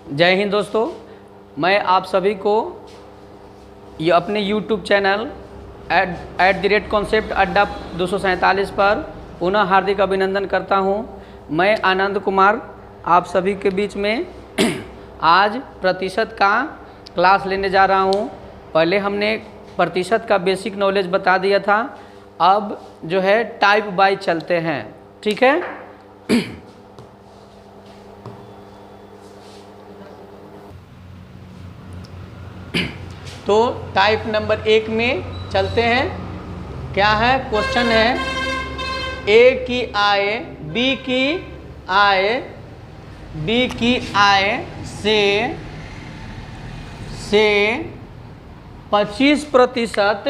जय हिंद दोस्तों, मैं आप सभी को ये अपने YouTube चैनल @concept अड्डा 247 पर पुनः हार्दिक अभिनंदन करता हूं। मैं आनंद कुमार आप सभी के बीच में आज प्रतिशत का क्लास लेने जा रहा हूं। पहले हमने प्रतिशत का बेसिक नॉलेज बता दिया था, अब जो है टाइप बाय चलते हैं, ठीक है। तो टाइप नंबर 1 में चलते हैं। क्या है क्वेश्चन है, ए की आय बी की आय से 25%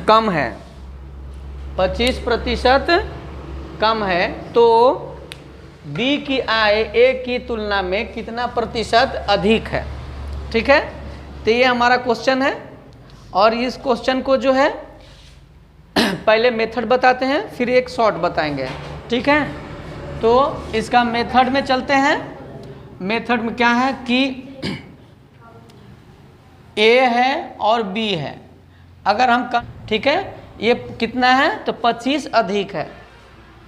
कम है, 25% कम है, तो बी की आय ए की तुलना में कितना प्रतिशत अधिक है, ठीक है। तो ये हमारा क्वेश्चन है और इस क्वेश्चन को जो है पहले मेथड बताते हैं, फिर एक शॉर्ट बताएंगे, ठीक है। तो इसका मेथड में चलते हैं। मेथड में क्या है कि ए है और बी है, अगर हम ठीक है, ये कितना है तो 25 अधिक है,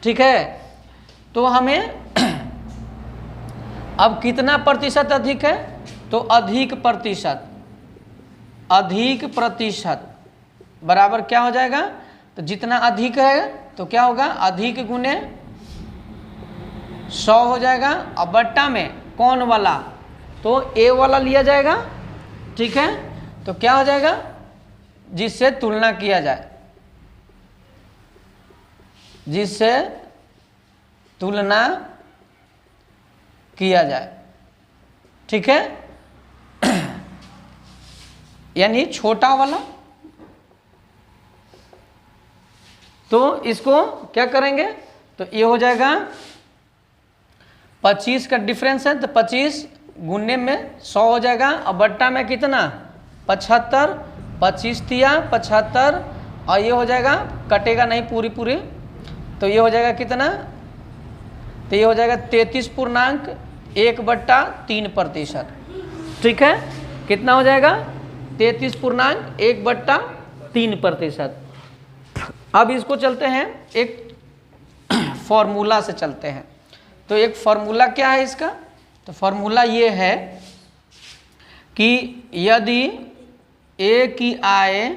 ठीक है। तो हमें अब कितना प्रतिशत अधिक है, तो अधिक प्रतिशत बराबर क्या हो जाएगा, तो जितना अधिक है तो क्या होगा, अधिक गुने 100 हो जाएगा, और बट्टा में कौन वाला, तो ए वाला लिया जाएगा, ठीक है। तो क्या हो जाएगा, जिससे तुलना किया जाए, जिससे तुलना किया जाए, ठीक है। यानी छोटा वाला। तो इसको क्या करेंगे, तो ये हो जाएगा 25 का डिफरेंस है, तो 25 गुने में 100 हो जाएगा, और बट्टा में कितना 75, 25 तिया 75, और ये हो जाएगा, कटेगा नहीं पूरी, तो ये हो जाएगा कितना, तो ये हो जाएगा 33.1/3%, ठीक है। कितना हो जाएगा, 33.1/3%। अब इसको चलते हैं, एक फॉर्मूला से चलते हैं। तो एक फॉर्मूला क्या है इसका, तो फॉर्मूला ये है कि यदि ए की आय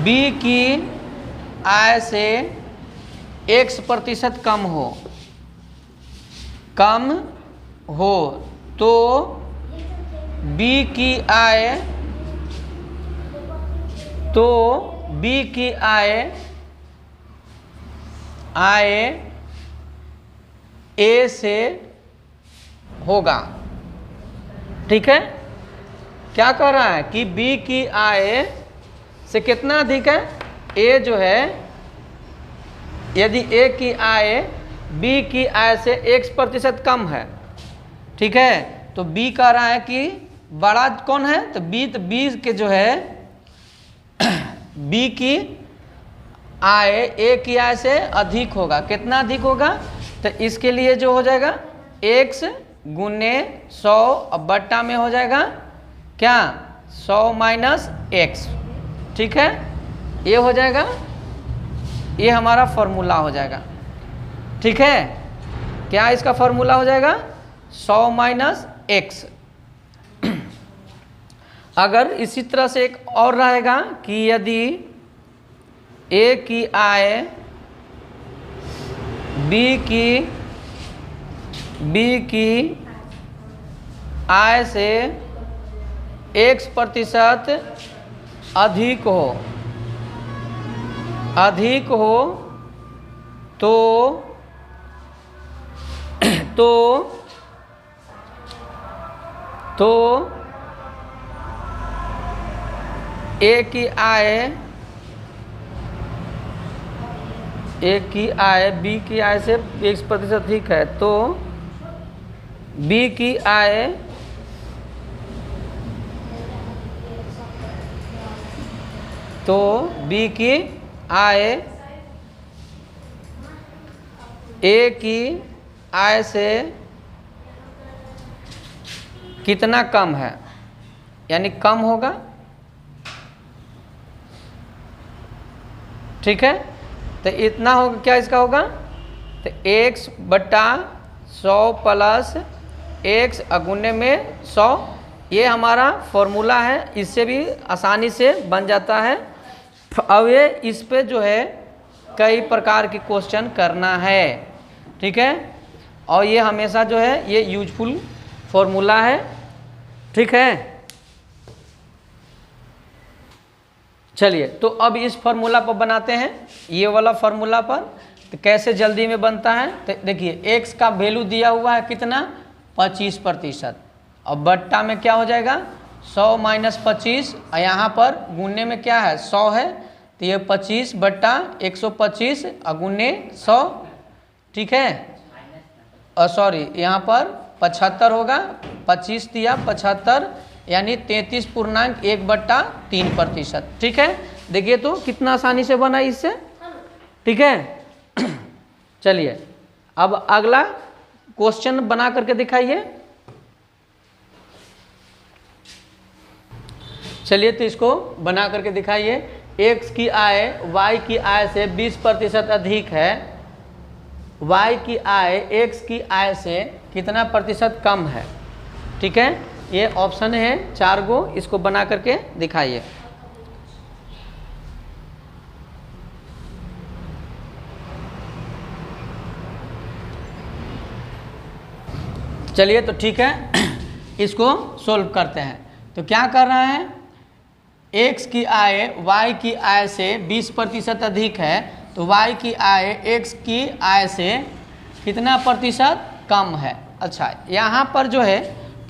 बी की आय से X% कम हो तो बी की आय ए से होगा, ठीक है। क्या कह रहा है कि बी की आय से कितना अधिक है, ए जो है, यदि ए की आय बी की आय से X% कम है, ठीक है, तो बी कह रहा है कि बड़ा कौन है, तो बी के जो है बी की आय ए की आय से अधिक होगा। कितना अधिक होगा, तो इसके लिए जो हो जाएगा X गुने 100, और बट्टा में हो जाएगा क्या 100 माइनस X, ठीक है। ये हो जाएगा, ये हमारा फॉर्मूला हो जाएगा, ठीक है। क्या इसका फॉर्मूला हो जाएगा, 100 माइनस X। अगर इसी तरह से एक और रहेगा कि यदि ए की आय बी की आय से X% अधिक हो तो ए की आय बी की आय से X% अधिक है, तो बी की आय तो बी की आय ए की आय से कितना कम है, यानी कम होगा। ठीक है, तो इतना होगा, क्या इसका होगा, तो x बटा 100 प्लस x अगुने में 100, ये हमारा फॉर्मूला है, इससे भी आसानी से बन जाता है। अब ये इस पे जो है कई प्रकार के क्वेश्चन करना है। ठीक है, और ये हमेशा जो है ये यूजफुल फॉर्मूला है। ठीक है, चलिए तो अब इस फॉर्मूला पर बनाते हैं, ये वाला फॉर्मूला पर। तो कैसे जल्दी में बनता है, तो देखिए x का वैल्यू दिया हुआ है कितना, 25%, और बट्टा में क्या हो जाएगा 100 माइनस 25, और यहाँ पर गुने में क्या है 100 है, तो ये 25 बट्टा 125 अगुने 100। ठीक है, और सॉरी यहाँ पर 75 होगा, 25 दिया 75, यानी 33.1/3%। ठीक है, देखिए तो कितना आसानी से बना इससे। ठीक है, चलिए अब अगला क्वेश्चन बना करके दिखाइए। चलिए तो इसको बना करके दिखाइए। x की आय y की आय से 20% अधिक है, y की आय x की आय से कितना प्रतिशत कम है। ठीक है, ये ऑप्शन है 4 गो, इसको बना करके दिखाइए। चलिए तो ठीक है, इसको सोल्व करते हैं। तो क्या कर रहा है, x की आय y की आय से 20% अधिक है, तो y की आय x की आय से कितना प्रतिशत कम है। अच्छा, यहाँ पर जो है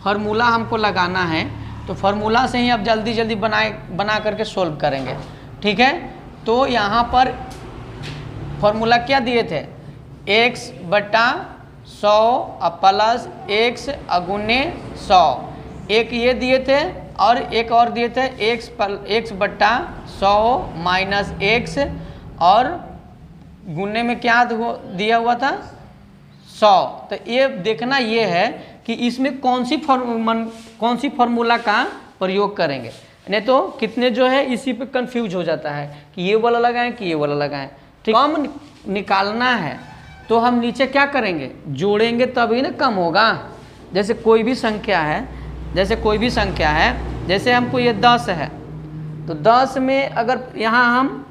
फार्मूला हमको लगाना है, तो फार्मूला से ही अब जल्दी जल्दी बना करके सोल्व करेंगे। ठीक है, तो यहाँ पर फार्मूला क्या दिए थे, x बटा 100 प्लस x अगुने 100, एक ये दिए थे और एक और दिए थे x बट्टा 100 माइनस x, और गुने में क्या दिया हुआ था 100। तो ये देखना ये है कि इसमें कौन सी फार्मूला का प्रयोग करेंगे, नहीं तो कितने जो है इसी पे कंफ्यूज हो जाता है कि ये वाला लगाएं कि ये वाला लगाएं। ठीक, कम निकालना है तो हम नीचे क्या करेंगे, जोड़ेंगे तभी ना कम होगा। जैसे कोई भी संख्या है, जैसे हमको ये 10 है, तो 10 में अगर यहाँ हम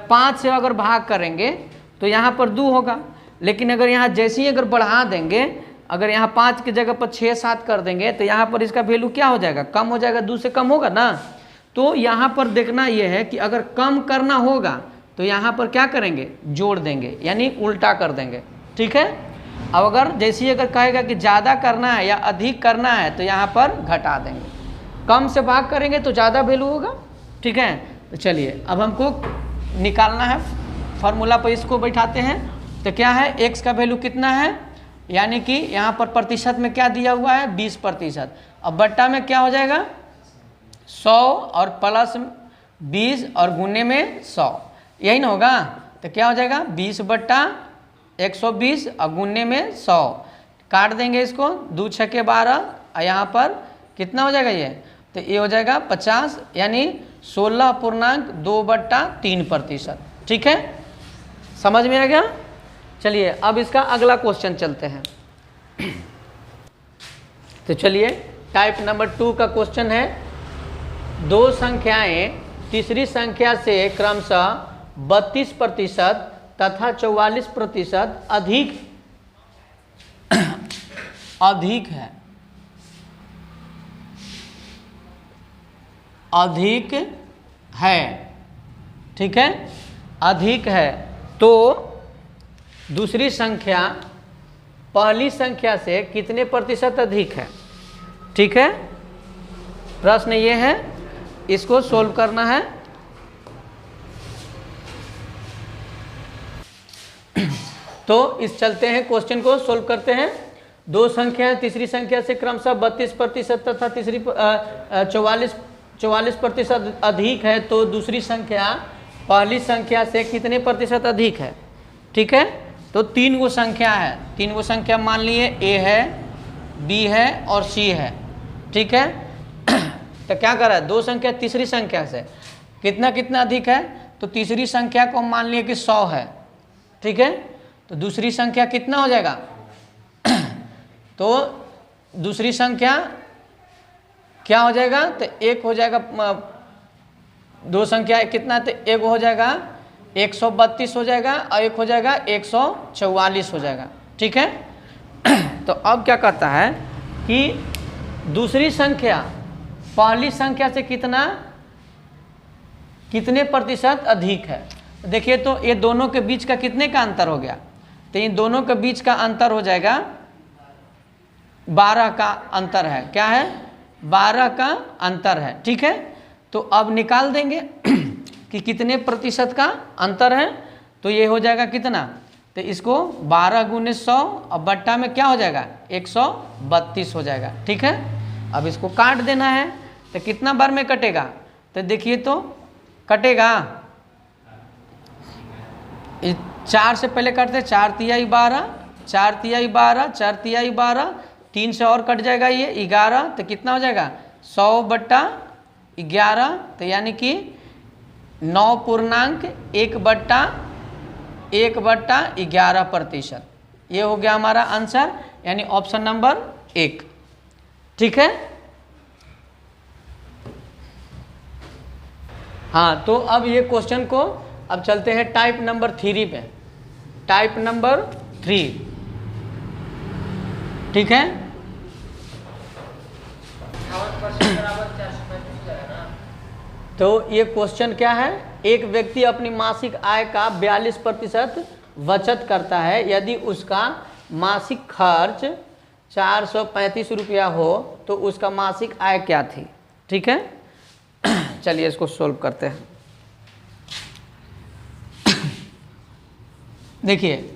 5 से अगर भाग करेंगे तो यहाँ पर 2 होगा, लेकिन अगर यहाँ जैसे ही अगर बढ़ा देंगे, अगर यहाँ 5 की जगह पर 6-7 कर देंगे, तो यहाँ पर इसका वैल्यू क्या हो जाएगा, कम हो जाएगा, 2 से कम होगा ना। तो यहाँ पर देखना ये है कि अगर कम करना होगा तो यहाँ पर क्या करेंगे, जोड़ देंगे, यानी उल्टा कर देंगे। ठीक है, अब अगर जैसे ही अगर कहेगा कि ज़्यादा करना है या अधिक करना है, तो यहाँ पर घटा देंगे, कम से भाग करेंगे तो ज़्यादा वैल्यू होगा। ठीक है, तो चलिए अब हमको निकालना है, फार्मूला पर इसको बैठाते हैं। तो क्या है, x का वैल्यू कितना है, यानी कि यहाँ पर प्रतिशत में क्या दिया हुआ है 20%, अब बट्टा में क्या हो जाएगा 100 और प्लस 20 और गुने में 100, यही ना होगा। तो क्या हो जाएगा 20 बट्टा 120 और गुने में 100, काट देंगे इसको, 2 छक्के 12, और यहाँ पर कितना हो जाएगा ये, तो ये हो जाएगा 50, यानी 16.2/3%। ठीक है, समझ में आ गया। चलिए अब इसका अगला क्वेश्चन चलते हैं। तो चलिए टाइप नंबर 2 का क्वेश्चन है, दो संख्याएं तीसरी संख्या से क्रमशः 32% तथा 44% अधिक है। ठीक है, अधिक है, तो दूसरी संख्या पहली संख्या से कितने प्रतिशत अधिक है। ठीक है, प्रश्न ये है, इसको सोल्व करना है। तो इस चलते हैं, क्वेश्चन को सोल्व करते हैं। दो संख्याएं तीसरी संख्या से क्रमशः 32% तथा तीसरी 44% अधिक है, तो दूसरी संख्या पहली संख्या से कितने प्रतिशत अधिक है। ठीक है, तो 3 गो संख्या है, 3 गो संख्या मान लिए ए है, बी है और सी है, ठीक है। तो क्या कर रहा है, 2 संख्या तीसरी संख्या से कितना कितना अधिक है, तो तीसरी संख्या को मान लिए कि 100 है, ठीक है। तो दूसरी संख्या कितना हो जाएगा, तो दूसरी संख्या क्या हो जाएगा, तो 1 हो जाएगा, 2 संख्या कितना, तो 1 हो जाएगा 132 हो जाएगा और 1 हो जाएगा 144 हो जाएगा, ठीक है। तो अब क्या कहता है कि दूसरी संख्या पहली संख्या से कितने प्रतिशत अधिक है। देखिए तो ये दोनों के बीच का कितने का अंतर हो गया, तो इन दोनों के बीच का अंतर हो जाएगा 12 का अंतर है, क्या है, 12 का अंतर है, ठीक है। तो अब निकाल देंगे कि कितने प्रतिशत का अंतर है, तो ये हो जाएगा कितना, तो इसको 12 गुने 100 और बट्टा में क्या हो जाएगा 132 हो जाएगा, ठीक है। अब इसको काट देना है, तो कितना बार में कटेगा, तो देखिए तो कटेगा 4 से पहले काटते, 4 तिहाई 12, 4 तिहाई 12, 4 तिहाई 12, 3 से और कट जाएगा ये 11, तो कितना हो जाएगा 100 बट्टा 11, तो यानी कि 9.1/1/11%, ये हो गया हमारा आंसर, यानी ऑप्शन नंबर 1, ठीक है। हाँ, तो अब ये क्वेश्चन को अब चलते हैं टाइप नंबर 3 पे, टाइप नंबर 3, ठीक है। तो ये क्वेश्चन क्या है, एक व्यक्ति अपनी मासिक आय का 42% बचत करता है, यदि उसका मासिक खर्च 435 रुपया हो तो उसका मासिक आय क्या थी, ठीक है। चलिए इसको सोल्व करते हैं। देखिए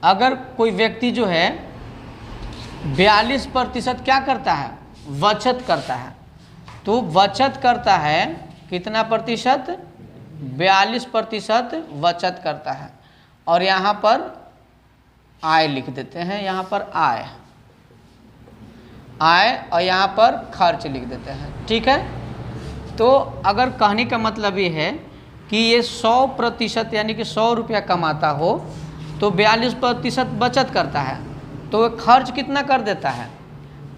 अगर कोई व्यक्ति जो है 42% क्या करता है, बचत करता है, तो बचत करता है कितना प्रतिशत, 42% बचत करता है, और यहाँ पर आय लिख देते हैं, यहाँ पर आय और यहाँ पर खर्च लिख देते हैं, ठीक है। तो अगर कहने का मतलब ये है कि ये 100% यानी कि 100 रुपया कमाता हो तो 42% बचत करता है, तो वो खर्च कितना कर देता है,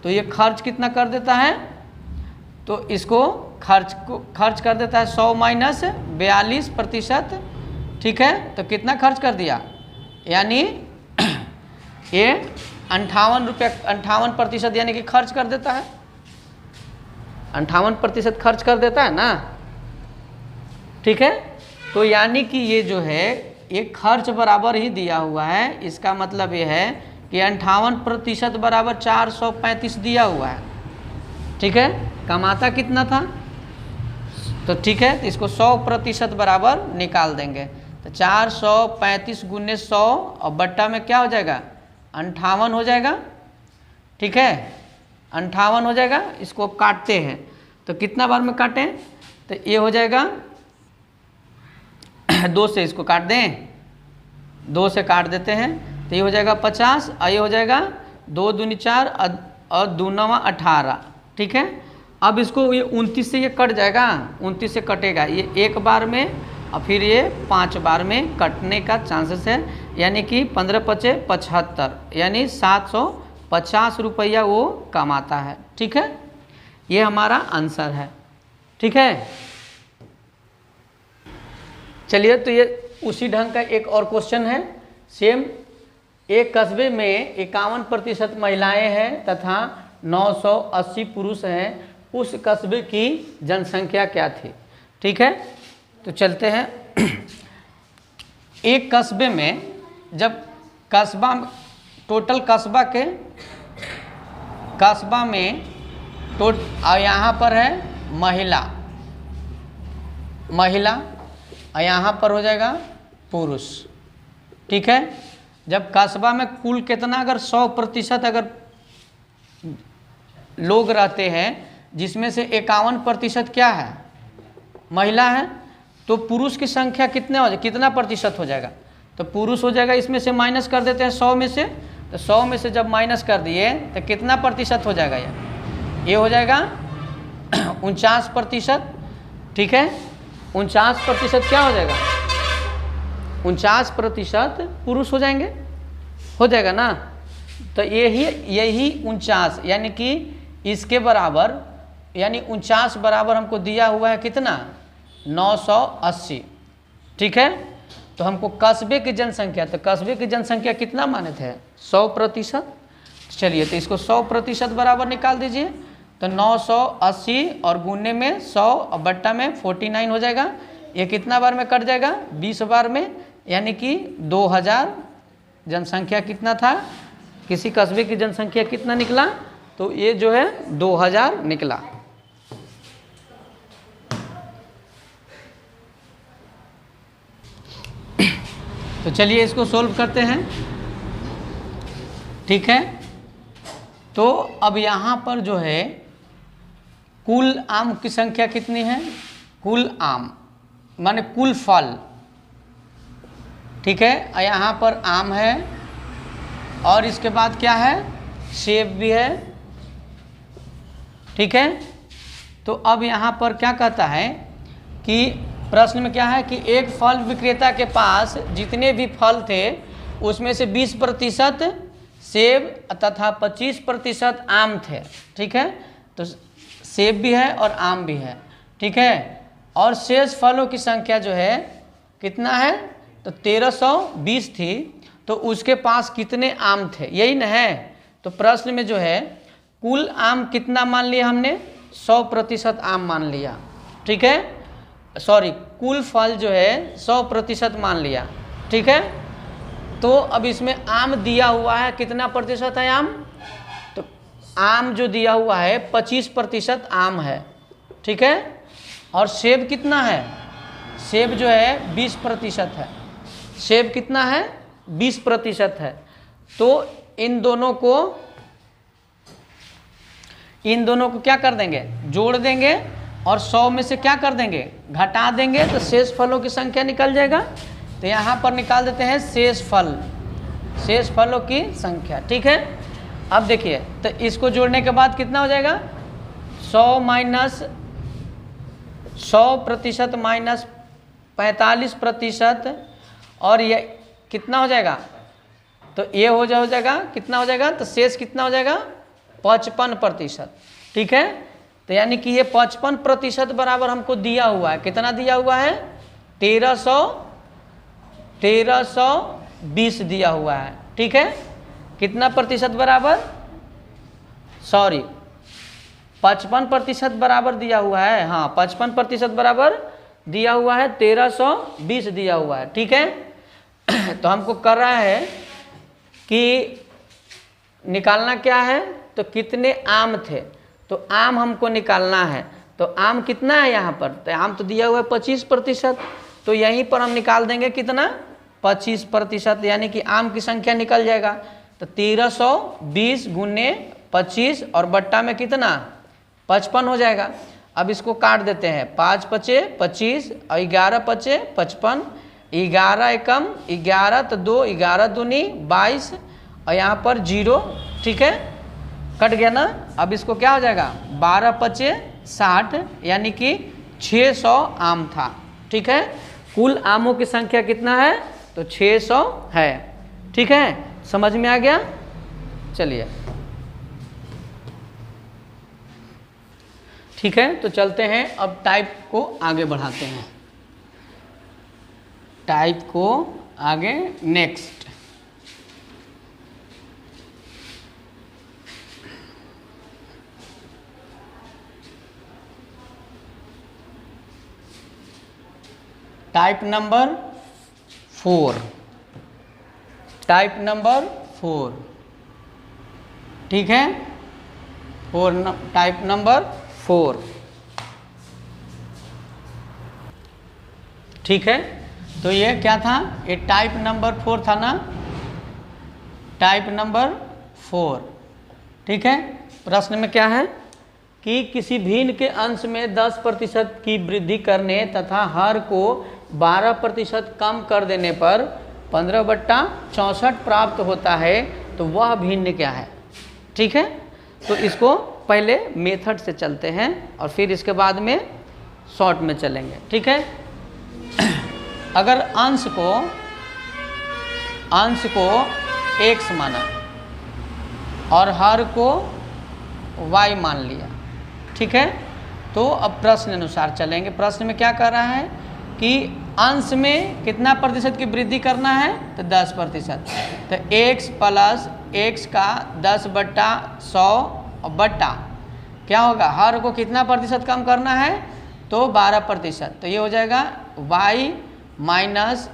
तो ये खर्च कितना कर देता है, तो इसको खर्च कर देता है 100 माइनस 42%, ठीक है। तो कितना खर्च कर दिया, यानी ये 58% यानी कि खर्च कर देता है, 58% खर्च कर देता है ना, ठीक है। तो यानी कि ये जो है ये खर्च बराबर ही दिया हुआ है, इसका मतलब ये है कि 58% बराबर 435 दिया हुआ है, ठीक है। कमाता कितना था, तो ठीक है, तो इसको 100% बराबर निकाल देंगे, तो 435 गुने 100 और बट्टा में क्या हो जाएगा 58 हो जाएगा, ठीक है, 58 हो जाएगा। इसको काटते हैं तो कितना बार में काटें, तो ये हो जाएगा 2 से इसको काट दें, 2 से काट देते हैं, तो ये हो जाएगा 50 और ये हो जाएगा 2 दूनी 4 और 2 9 18, ठीक है। अब इसको ये 29 से ये कट जाएगा, 29 से कटेगा, ये 1 बार में और फिर ये 5 बार में कटने का चांसेस है, यानी कि 15 पचे 75, यानी 750 रुपया वो कमाता है, ठीक है। ये हमारा आंसर है, ठीक है। चलिए तो ये उसी ढंग का एक और क्वेश्चन है, सेम। एक कस्बे में 51% महिलाएं हैं तथा 980 पुरुष हैं, उस कस्बे की जनसंख्या क्या थी, ठीक है। तो चलते हैं। एक कस्बे में जब कस्बा टोटल कस्बा में यहाँ पर है महिला और यहाँ पर हो जाएगा पुरुष, ठीक है। जब कस्बा में कुल कितना अगर 100% अगर लोग रहते हैं जिसमें से 51% क्या है, महिला है, तो पुरुष की संख्या कितना प्रतिशत हो जाएगा, तो पुरुष हो जाएगा, इसमें से माइनस कर देते हैं 100 में से, तो 100 में से जब माइनस कर दिए तो कितना प्रतिशत हो जाएगा, ये हो जाएगा 49%। ठीक है, 49% क्या हो जाएगा, 49% पुरुष हो जाएंगे, हो जाएगा ना। तो यही 49 यानी कि इसके बराबर, यानी 49 बराबर हमको दिया हुआ है कितना, 980। ठीक है, तो हमको कस्बे की जनसंख्या, तो कस्बे की जनसंख्या कितना माने थे, 100%। चलिए तो इसको 100% बराबर निकाल दीजिए, तो 980 और गुने में 100 और बट्टा में 49 हो जाएगा। ये कितना बार में कट जाएगा, 20 बार में, यानी कि 2000 जनसंख्या कितना था, किसी कस्बे की जनसंख्या कितना निकला, तो ये जो है 2000 निकला। तो चलिए इसको सोल्व करते हैं। ठीक है, तो अब यहाँ पर जो है कुल आम की संख्या कितनी है, कुल आम माने कुल फल। ठीक है, यहाँ पर आम है और इसके बाद क्या है, सेब भी है। ठीक है, तो अब यहाँ पर क्या कहता है कि प्रश्न में क्या है कि एक फल विक्रेता के पास जितने भी फल थे उसमें से 20% सेब तथा 25% आम थे। ठीक है, तो सेब भी है और आम भी है। ठीक है, और शेष फलों की संख्या जो है कितना है, तो 1320 थी, तो उसके पास कितने आम थे, यही न है। तो प्रश्न में जो है कुल आम कितना मान लिया हमने, 100% आम मान लिया। ठीक है, सॉरी, कुल फल जो है 100% मान लिया। ठीक है, तो अब इसमें आम दिया हुआ है, कितना प्रतिशत है आम, तो आम जो दिया हुआ है 25% आम है। ठीक है, और सेब कितना है, सेब जो है 20% है, सेब कितना है, 20% है। तो इन दोनों को क्या कर देंगे, जोड़ देंगे और 100 में से क्या कर देंगे, घटा देंगे, तो शेष फलों की संख्या निकल जाएगा। तो यहाँ पर निकाल देते हैं शेष फलों की संख्या। ठीक है, अब देखिए तो इसको जोड़ने के बाद कितना हो जाएगा, 100% माइनस 45%, और ये कितना हो जाएगा, तो ये हो जाएगा कितना हो जाएगा, तो शेष कितना हो जाएगा, 55%। ठीक है, तो यानी कि ये 55% बराबर हमको दिया हुआ है, कितना दिया हुआ है, 1320 दिया हुआ है। ठीक है, कितना प्रतिशत बराबर, सॉरी 55% बराबर दिया हुआ है, हाँ 55% बराबर दिया हुआ है, 1320 दिया हुआ है। ठीक है, तो हमको कर रहा है कि निकालना क्या है, तो कितने आम थे, तो आम हमको निकालना है। तो आम कितना है यहाँ पर, तो आम तो दिया हुआ है 25%, तो यहीं पर हम निकाल देंगे कितना, 25%, यानी कि आम की संख्या निकल जाएगा। तो 1320 गुने 25 और बट्टा में कितना, 55 हो जाएगा। अब इसको काट देते हैं, 5 पचे 25 और 11 पचे 55, 11 एकम 11, तो 2 11 दूनी 22 और यहाँ पर 0। ठीक है, कट गया ना। अब इसको क्या हो जाएगा, 12 पचे 60, यानी कि 600 आम था। ठीक है, कुल आमों की संख्या कितना है, तो 600 है। ठीक है, समझ में आ गया। चलिए ठीक है, तो चलते हैं अब टाइप को आगे बढ़ाते हैं, टाइप को आगे next. Type number 4, type number 4। ठीक है, टाइप नंबर 4। ठीक है, तो ये क्या था, ये टाइप नंबर 4 था ना, टाइप नंबर 4। ठीक है, प्रश्न में क्या है कि किसी भिन्न के अंश में 10% की वृद्धि करने तथा हर को 12% कम कर देने पर 15/64 प्राप्त होता है तो वह भिन्न क्या है। ठीक है, तो इसको पहले मेथड से चलते हैं और फिर इसके बाद में शॉर्ट में चलेंगे। ठीक है, अगर अंश को x माना और हर को y मान लिया। ठीक है, तो अब प्रश्न अनुसार चलेंगे। प्रश्न में क्या कर रहा है कि अंश में कितना प्रतिशत की वृद्धि करना है, तो 10%। तो x प्लस x का 10/100 बट्टा क्या होगा, हर को कितना प्रतिशत कम करना है, तो 12%। तो ये हो जाएगा y माइनस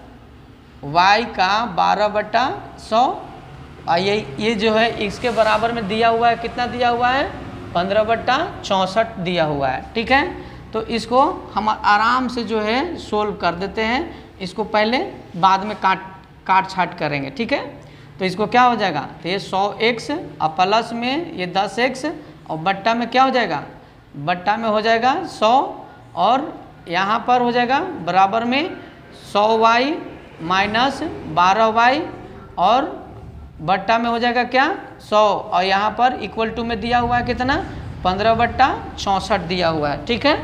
y का 12/100 और ये जो है इसके बराबर में दिया हुआ है, कितना दिया हुआ है, 15/64 दिया हुआ है। ठीक है, तो इसको हम आराम से जो है सोल्व कर देते हैं। इसको पहले बाद में काट छाट करेंगे। ठीक है, तो इसको क्या हो जाएगा, तो ये 100x और प्लस में ये 10x और बट्टा में क्या हो जाएगा, बट्टा में हो जाएगा 100 और यहाँ पर हो जाएगा बराबर में 100y माइनस 12y और बट्टा में हो जाएगा क्या 100 और यहाँ पर इक्वल टू में दिया हुआ है कितना 15/64 दिया हुआ है। ठीक है,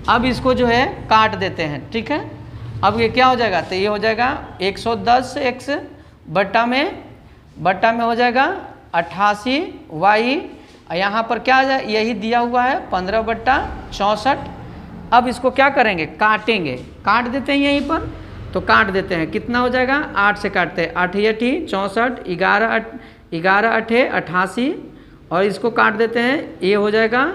अब इसको जो है काट देते हैं। ठीक है, अब ये क्या हो जाएगा, तो ये हो जाएगा 110x बट्टा में हो जाएगा 88y और यहाँ पर क्या आ जाए, यही दिया हुआ है 15/64। अब इसको क्या करेंगे, काटेंगे, काट देते हैं यहीं पर, तो काट देते हैं। कितना हो जाएगा, 8 से काटते हैं, 8 × 8 = 64, 11 × 8 = 88 और इसको काट देते हैं। ये हो जाएगा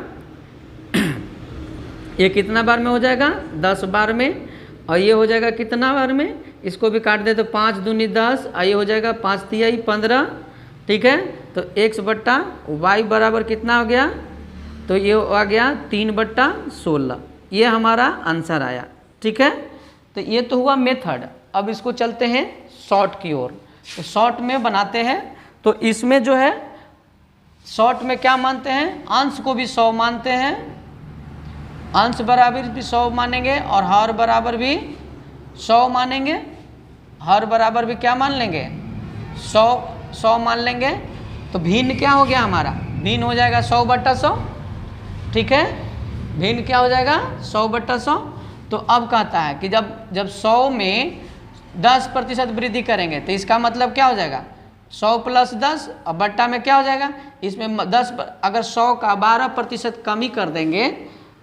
ये कितना बार में हो जाएगा, 10 बार में और ये हो जाएगा कितना बार में, इसको भी काट दे तो 5 दूनी 10 और ये हो जाएगा 5 तिहाई 15। ठीक है, तो x/y बराबर कितना हो गया, तो ये आ गया 3/16। ये हमारा आंसर आया। ठीक है, तो ये तो हुआ मेथड। अब इसको चलते हैं शॉर्ट की ओर। तो शॉर्ट में बनाते हैं, तो इसमें जो है शॉर्ट में क्या मानते हैं, अंश को भी 100 मानते हैं, अंश बराबर भी 100 मानेंगे और हर बराबर भी 100 मानेंगे। हर बराबर भी क्या मान लेंगे, 100 मान लेंगे। तो भिन्न क्या हो गया हमारा, भिन्न हो जाएगा 100/100। ठीक है, भिन्न क्या हो जाएगा 100/100। तो अब कहता है कि जब 100 में 10% वृद्धि करेंगे तो इसका मतलब क्या हो जाएगा, 100 + 10 और बट्टा में क्या हो जाएगा, इसमें 10 अगर 100 का 12% कमी कर देंगे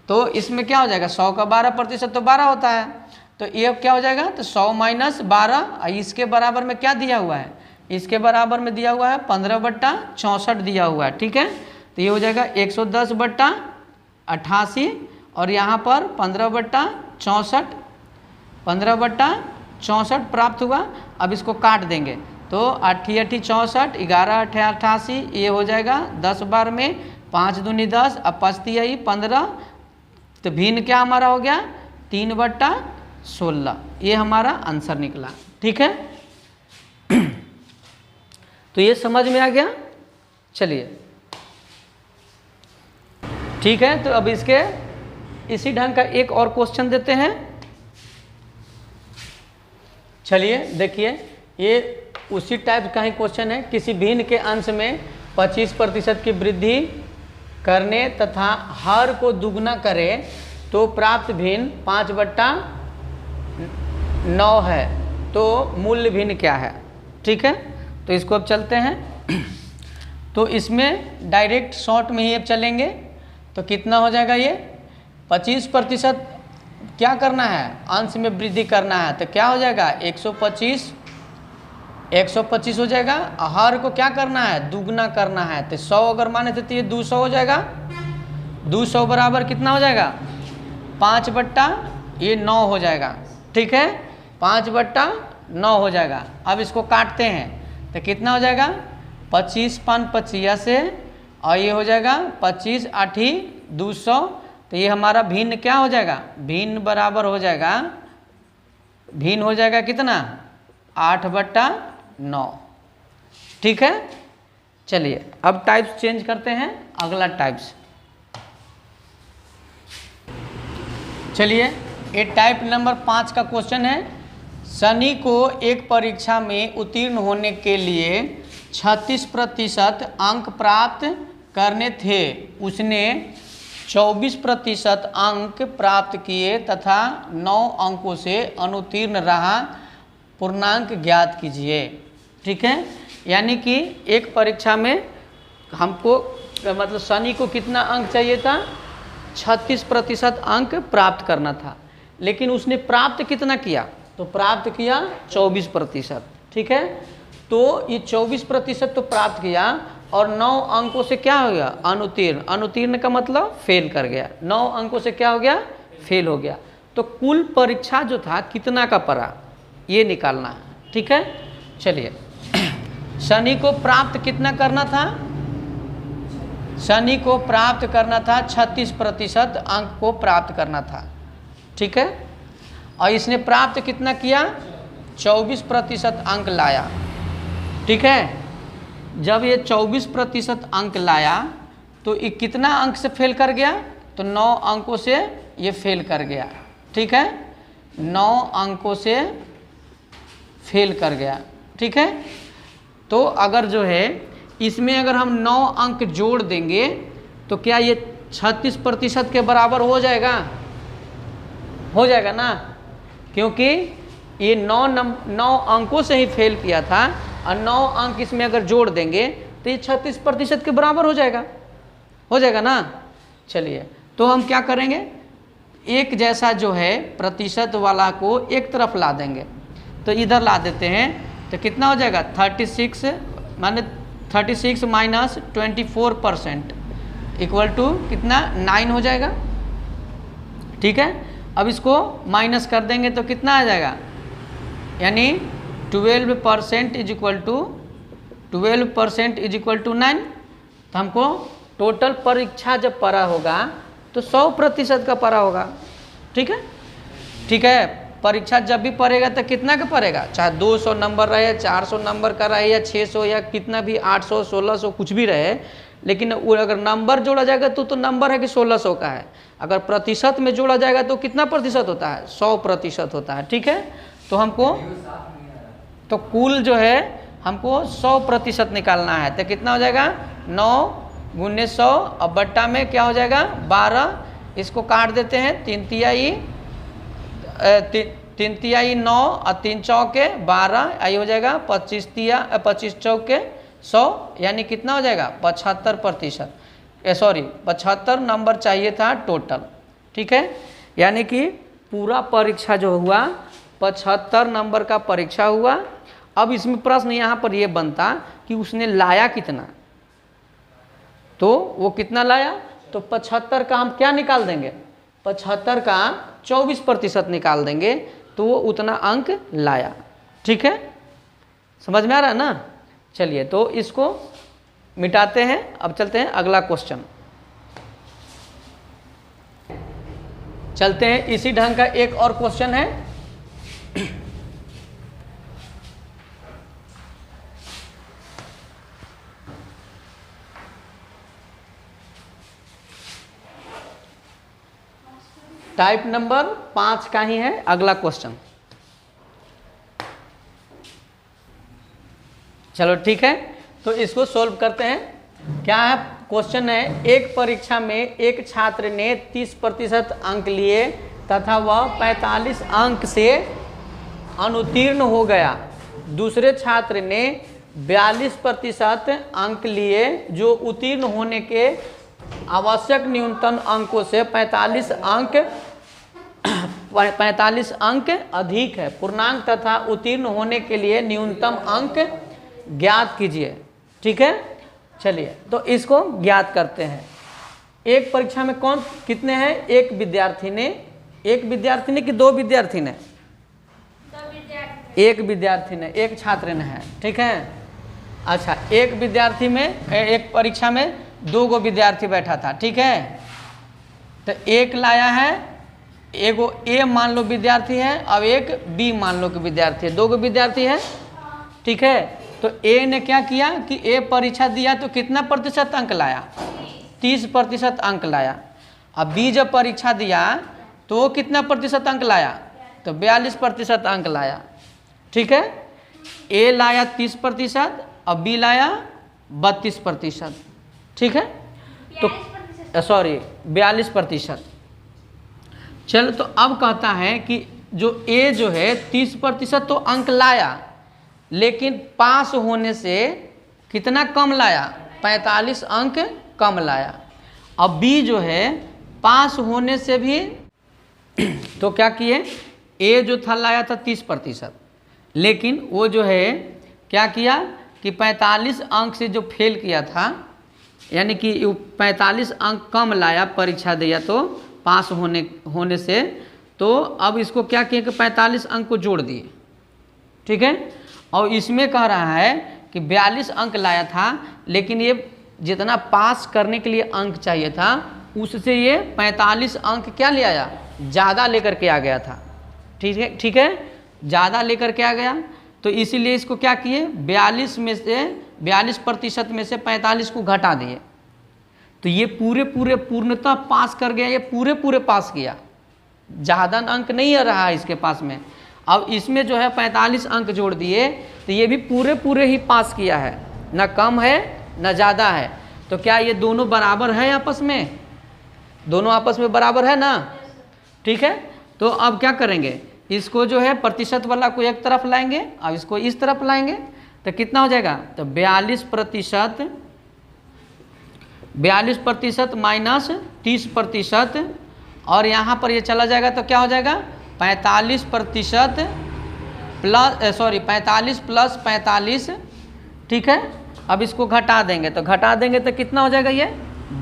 तो इसमें क्या हो जाएगा, 100 का 12% तो 12 होता है। तो ये क्या हो जाएगा, तो 100 - 12 और इसके बराबर में क्या दिया हुआ है, इसके बराबर में दिया हुआ है 15/64 दिया हुआ है। ठीक है, तो ये हो जाएगा 110/88 और यहाँ पर 15/64 15/64 प्राप्त हुआ। अब इसको काट देंगे तो 8 × 8 = 64, 11 × 8 = 88, ये हो जाएगा 10 बार में 5 दूनी 10 और 5 तिहाई 15। तो भिन्न क्या हमारा हो गया 3/16। ये हमारा आंसर निकला। ठीक है, तो ये समझ में आ गया। चलिए ठीक है, तो अब इसके इसी ढंग का एक और क्वेश्चन देते हैं। चलिए देखिए, ये उसी टाइप का ही क्वेश्चन है। किसी भिन्न के अंश में 25% की वृद्धि करने तथा हर को दुगना करे तो प्राप्त भिन्न 5/9 है, तो मूल्य भिन्न क्या है। ठीक है, तो इसको अब चलते हैं। तो इसमें डायरेक्ट शॉर्ट में ही अब चलेंगे। तो कितना हो जाएगा, ये 25% क्या करना है, अंश में वृद्धि करना है, तो क्या हो जाएगा 125 हो जाएगा। हर को क्या करना है, दुगना करना है, तो 100 अगर माने थे तो ये 200 हो जाएगा। 200 बराबर कितना हो जाएगा 5/9 हो जाएगा। ठीक है, 5/9 हो जाएगा। अब इसको काटते हैं तो कितना हो जाएगा 25 × 5 = 85 और ये हो जाएगा 25 × 8 = 200। तो ये हमारा भिन्न क्या हो जाएगा, भिन्न बराबर हो जाएगा, भिन्न हो जाएगा कितना 8/9। ठीक है, चलिए अब टाइप्स चेंज करते हैं। अगला टाइप्स, चलिए ये टाइप नंबर 5 का क्वेश्चन है। सनी को एक परीक्षा में उत्तीर्ण होने के लिए 36% अंक प्राप्त करने थे। उसने 24% अंक प्राप्त किए तथा 9 अंकों से अनुत्तीर्ण रहा। पूर्णांक ज्ञात कीजिए। ठीक है, यानी कि एक परीक्षा में हमको मतलब सनी को कितना अंक चाहिए था? 36% अंक प्राप्त करना था, लेकिन उसने प्राप्त कितना किया? तो प्राप्त किया 24%। ठीक है, तो ये 24% तो प्राप्त किया और 9 अंकों से क्या हो गया? अनुत्तीर्ण। अनुत्तीर्ण का मतलब फेल कर गया। 9 अंकों से क्या हो गया? फेल हो गया। तो कुल परीक्षा जो था कितना का पड़ा, ये निकालना है। ठीक है, चलिए सनी को प्राप्त कितना करना था? सनी को प्राप्त करना था 36% अंक को प्राप्त करना था। ठीक है, और इसने प्राप्त कितना किया? 24% अंक लाया। ठीक है, जब ये 24% अंक लाया तो ये कितना अंक से फेल कर गया? तो 9 अंकों से ये फेल कर गया। ठीक है, 9 अंकों से फेल कर गया। ठीक है, तो अगर जो है इसमें अगर हम 9 अंक जोड़ देंगे तो क्या ये 36% के बराबर हो जाएगा? हो जाएगा ना, क्योंकि ये 9 अंकों से ही फेल किया था और 9 अंक इसमें अगर जोड़ देंगे तो ये 36% के बराबर हो जाएगा ना। चलिए, तो हम क्या करेंगे? एक जैसा जो है प्रतिशत वाला को एक तरफ ला देंगे। तो इधर ला देते हैं तो कितना हो जाएगा? 36 माने 36 माइनस 24% इक्वल टू कितना? 9 हो जाएगा। ठीक है, अब इसको माइनस कर देंगे तो कितना आ जाएगा? यानी 12% इज इक्वल टू 9। तो हमको टोटल परीक्षा जब पढ़ा होगा तो 100% का पढ़ा होगा। ठीक है, ठीक है, परीक्षा जब भी पढ़ेगा तो कितना का पढ़ेगा? चाहे 200 नंबर रहे, 400 नंबर का रहे या 600 या कितना भी 800 1600 कुछ भी रहे, लेकिन अगर नंबर जोड़ा जाएगा तो नंबर है कि 1600 का है। अगर प्रतिशत में जोड़ा जाएगा तो कितना प्रतिशत होता है? 100% होता है। ठीक है, तो हमको तो कुल जो है हमको 100% निकालना है। तो कितना हो जाएगा? 9 गुने 100 और बट्टा में क्या हो जाएगा? 12। इसको काट देते हैं, 3 तिहाई 9 और 3 चौके 12, आई हो जाएगा 25 चौके 100, यानी कितना हो जाएगा? 75%। सॉरी 75 नंबर चाहिए था टोटल। ठीक है, यानी कि पूरा परीक्षा जो हुआ 75 नंबर का परीक्षा हुआ। अब इसमें प्रश्न यहाँ पर ये बनता कि उसने लाया कितना, तो वो कितना लाया? तो 75 का हम क्या निकाल देंगे? 75 का 24% निकाल देंगे तो वो उतना अंक लाया। ठीक है, समझ में आ रहा है ना? चलिए, तो इसको मिटाते हैं। अब चलते हैं अगला क्वेश्चन। चलते हैं, इसी ढंग का एक और क्वेश्चन है। टाइप नंबर 5 का ही है अगला क्वेश्चन। चलो ठीक है, तो इसको सोल्व करते हैं। क्या है क्वेश्चन? है एक परीक्षा में एक छात्र ने 30% अंक लिए तथा वह 45 अंक से अनुत्तीर्ण हो गया। दूसरे छात्र ने 42% अंक लिए जो उत्तीर्ण होने के आवश्यक न्यूनतम अंकों से 45 अंक अधिक है। पूर्णांक तथा उत्तीर्ण होने के लिए न्यूनतम अंक ज्ञात कीजिए। ठीक है, चलिए तो इसको ज्ञात करते हैं। एक परीक्षा में कौन कितने हैं? एक विद्यार्थी ने कि 2 विद्यार्थी ने? एक विद्यार्थी ने, एक छात्र ने है। ठीक है, अच्छा, एक विद्यार्थी में एक परीक्षा में 2 विद्यार्थी बैठा था। ठीक है, तो एक लाया है, एगो ए मान लो विद्यार्थी है, अब एक बी मान लो कि विद्यार्थी है। 2 विद्यार्थी है। ठीक है, तो ए ने क्या किया कि ए परीक्षा दिया तो कितना प्रतिशत अंक लाया? 30% अंक लाया। अब बी जब परीक्षा दिया तो वो कितना प्रतिशत अंक लाया? तो 42% अंक लाया। ठीक है। ए लाया 30% और बी लाया 32%, ठीक है। तो सॉरी 42%। चलो तो अब कहता है कि जो ए जो है 30% तो अंक लाया, लेकिन पास होने से कितना कम लाया, 45 अंक कम लाया। अब बी जो है पास होने से भी तो क्या किए, ए जो था लाया था 30%, लेकिन वो जो है क्या किया कि 45 अंक से जो फेल किया था, यानी कि 45 अंक कम लाया परीक्षा दिया तो पास होने से, तो अब इसको क्या किया कि 45 अंक को जोड़ दिए, ठीक है। और इसमें कह रहा है कि 42 अंक लाया था, लेकिन ये जितना पास करने के लिए अंक चाहिए था उससे ये 45 अंक क्या ले आया, ज़्यादा लेकर के आ गया था, ठीक है, ठीक है, ज़्यादा लेकर के आ गया। तो इसीलिए इसको क्या किए, 42% में से 45 को घटा दिए, तो ये पूर्णतः पास कर गया, ये पूरे पास किया, ज़्यादा अंक नहीं आ रहा है इसके पास में। अब इसमें जो है 45 अंक जोड़ दिए तो ये भी पूरे ही पास किया है, ना कम है ना ज़्यादा है। तो क्या ये दोनों बराबर है आपस में, दोनों आपस में बराबर है ना, ठीक है। तो अब क्या करेंगे, इसको जो है प्रतिशत वाला को एक तरफ लाएंगे, अब इसको इस तरफ लाएंगे, तो कितना हो जाएगा, तो 42% माइनस 30%, और यहाँ पर ये चला जाएगा तो क्या हो जाएगा 45% प्लस 45 प्लस 45, ठीक है। अब इसको घटा देंगे, तो घटा देंगे तो कितना हो जाएगा, ये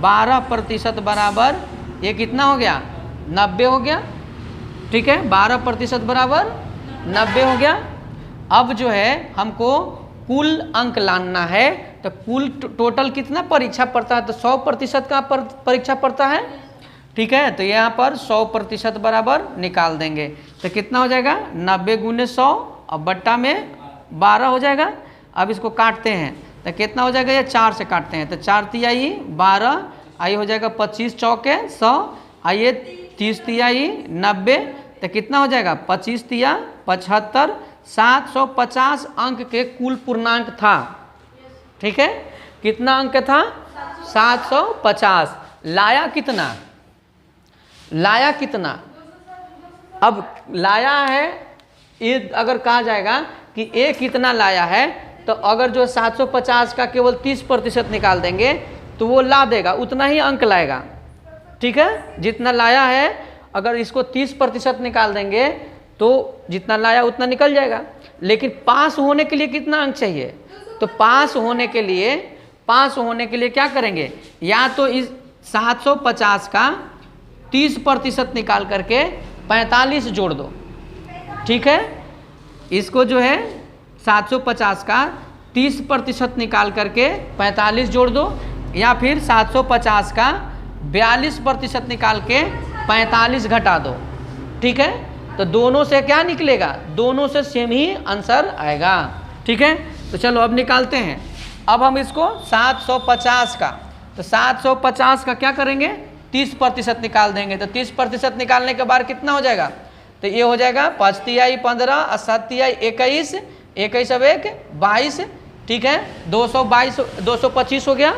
12% बराबर ये कितना हो गया, 90 हो गया, ठीक है। 12% बराबर 90 हो गया। अब जो है हमको कुल अंक लाना है, तो कुल टोटल कितना परीक्षा पड़ता है, तो 100% का परीक्षा पड़ता है, ठीक है। तो यहाँ पर 100% बराबर निकाल देंगे, तो कितना हो जाएगा 90 गुने 100 और बट्टा में 12 हो जाएगा। अब इसको काटते हैं तो कितना हो जाएगा, ये 4 से काटते हैं, तो 4 तिहाई 12, आई हो जाएगा 25 चौके 100, आइए 30 तिहाई 90, तो कितना हो जाएगा 25 तिया 75, 750 अंक के कुल पूर्णांक था, ठीक है। कितना अंक था, 750। लाया कितना, लाया कितना, अब लाया है, ये अगर कहा जाएगा कि ए कितना लाया है, तो अगर जो 750 का केवल 30% निकाल देंगे तो वो ला देगा, उतना ही अंक लाएगा, ठीक है। जितना लाया है अगर इसको 30% निकाल देंगे तो जितना लाया उतना निकल जाएगा। लेकिन पास होने के लिए कितना अंक चाहिए, तो पास होने के लिए क्या करेंगे, या तो इस 750 का 30% निकाल करके 45 जोड़ दो, ठीक है। इसको जो है 750 का 30% निकाल करके 45 जोड़ दो, या फिर 750 का 42% निकाल के 45 घटा दो, ठीक है। तो दोनों से क्या निकलेगा, दोनों से सेम ही आंसर आएगा, ठीक है। तो चलो अब निकालते हैं। अब हम इसको 750 का, तो 750 का क्या करेंगे, 30% निकाल देंगे, तो 30% निकालने के बाद कितना हो जाएगा, तो ये हो जाएगा 5 तिहाई 15 और 7 तिहाई 21, 21 अब 1 22, ठीक है। 225 हो गया,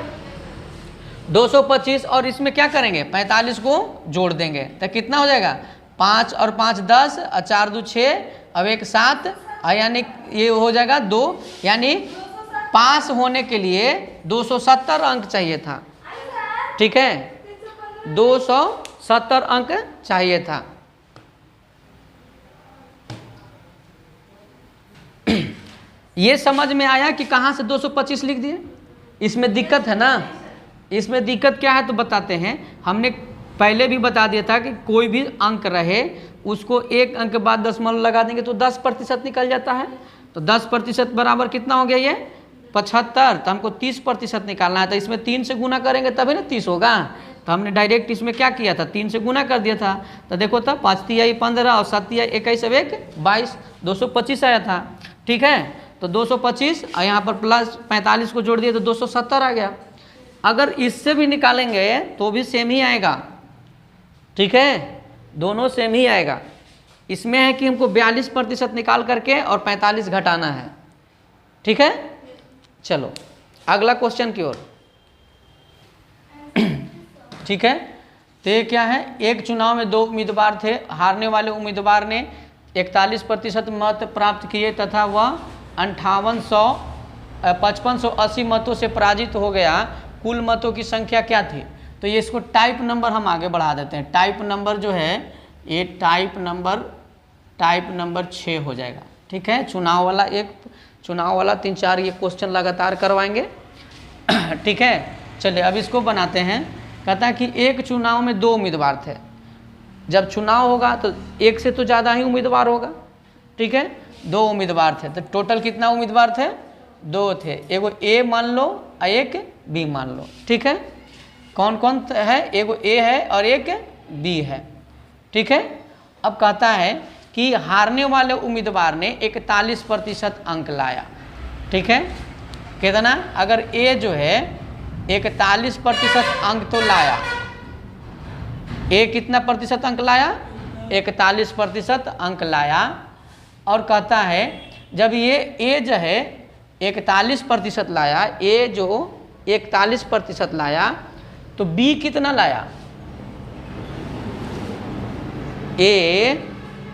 225, और इसमें क्या करेंगे 45 को जोड़ देंगे, तो कितना हो जाएगा 5 और 5 10 और 4 2 6, अब 1 7, यानी ये हो जाएगा 2, यानी पास होने के लिए 270 अंक चाहिए था, ठीक है, 270 अंक चाहिए था। ये समझ में आया कि कहाँ से 225 लिख दिए, इसमें दिक्कत है ना, इसमें दिक्कत क्या है तो बताते हैं। हमने पहले भी बता दिया था कि कोई भी अंक रहे उसको एक अंक के बाद दशमलव लगा देंगे तो 10% निकल जाता है। तो 10% बराबर कितना हो गया, ये 75, तो हमको 30% निकालना है, तो इसमें 3 से गुना करेंगे तभी ना 30 होगा। तो हमने डायरेक्ट इसमें क्या किया था, 3 से गुना कर दिया था। तो देखो तो 5 तिहाई 15 और 7 तिहाई 21 अब 1 22, 225 आया था, ठीक है। तो 225 और यहाँ पर प्लस 45 को जोड़ दिए तो 270 आ गया। अगर इससे भी निकालेंगे तो भी सेम ही आएगा, ठीक है, दोनों सेम ही आएगा। इसमें है कि हमको 42% निकाल करके और 45 घटाना है। ठीक है, चलो अगला क्वेश्चन की ओर। ठीक है, तो ये क्या है, एक चुनाव में 2 उम्मीदवार थे। हारने वाले उम्मीदवार ने 41% मत प्राप्त किए तथा वह 5580 मतों से पराजित हो गया। कुल मतों की संख्या क्या थी? तो ये इसको टाइप नंबर हम आगे बढ़ा देते हैं। टाइप नंबर जो है ये टाइप नंबर 6 हो जाएगा। ठीक है, चुनाव वाला 3-4 ये क्वेश्चन लगातार करवाएंगे। ठीक है, चलिए अब इसको बनाते हैं। कहता है कि एक चुनाव में 2 उम्मीदवार थे। जब चुनाव होगा तो एक से तो ज़्यादा ही उम्मीदवार होगा। ठीक है, 2 उम्मीदवार थे, तो टोटल कितना उम्मीदवार थे? 2 थे। एगो ए मान लो और एक बी मान लो। ठीक है, कौन कौन है? एगो ए है और एक बी है। ठीक है, अब कहता है कि हारने वाले उम्मीदवार ने 41% अंक लाया। ठीक है, कितना? अगर ए जो है 41% अंक तो लाया, ए कितना प्रतिशत अंक लाया? 41% अंक लाया। और कहता है जब ये ए जो है 41% लाया, ए जो 41% लाया, तो बी कितना लाया? ए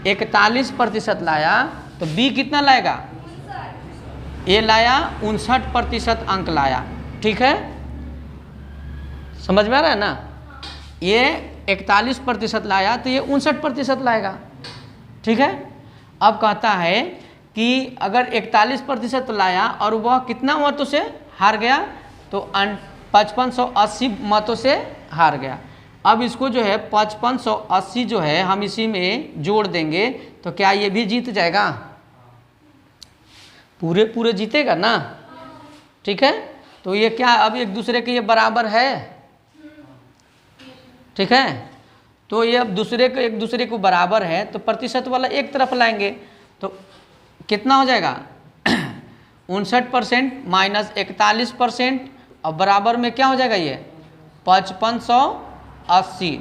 41% लाया तो बी कितना लाएगा? ए लाया 59% अंक लाया। ठीक है, समझ में आ रहा है ना? ये 41% लाया तो ये 59% लाएगा। ठीक है, अब कहता है कि अगर 41% लाया और वह कितना मतों से हार गया? तो 5580 मतों से हार गया। अब इसको जो है 5580 जो है हम इसी में जोड़ देंगे, तो क्या ये भी जीत जाएगा? पूरे जीतेगा ना? ठीक है, तो ये क्या अब एक दूसरे के ये बराबर है। ठीक है, तो ये अब एक दूसरे को बराबर है, तो प्रतिशत वाला एक तरफ लाएंगे तो कितना हो जाएगा? 59% माइनस 41% और बराबर में क्या हो जाएगा? ये 5580।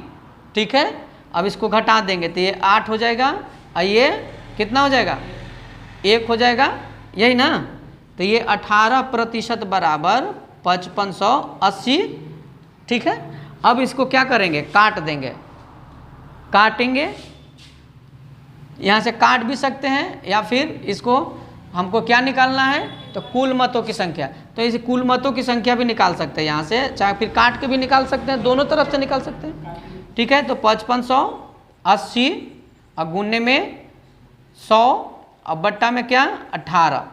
ठीक है, अब इसको घटा देंगे तो ये 8 हो जाएगा और ये कितना हो जाएगा? 1 हो जाएगा, यही ना? तो ये 18% बराबर 5580। ठीक है, अब इसको क्या करेंगे? काट देंगे। काटेंगे, यहाँ से काट भी सकते हैं या फिर इसको हमको क्या निकालना है? तो कुल मतों की संख्या। तो इस कुल मतों की संख्या भी निकाल सकते हैं यहाँ से, चाहे फिर काट के भी निकाल सकते हैं, दोनों तरफ से निकाल सकते हैं। ठीक है, तो 5580 और गुणने में 100 और बट्टा में क्या? 18।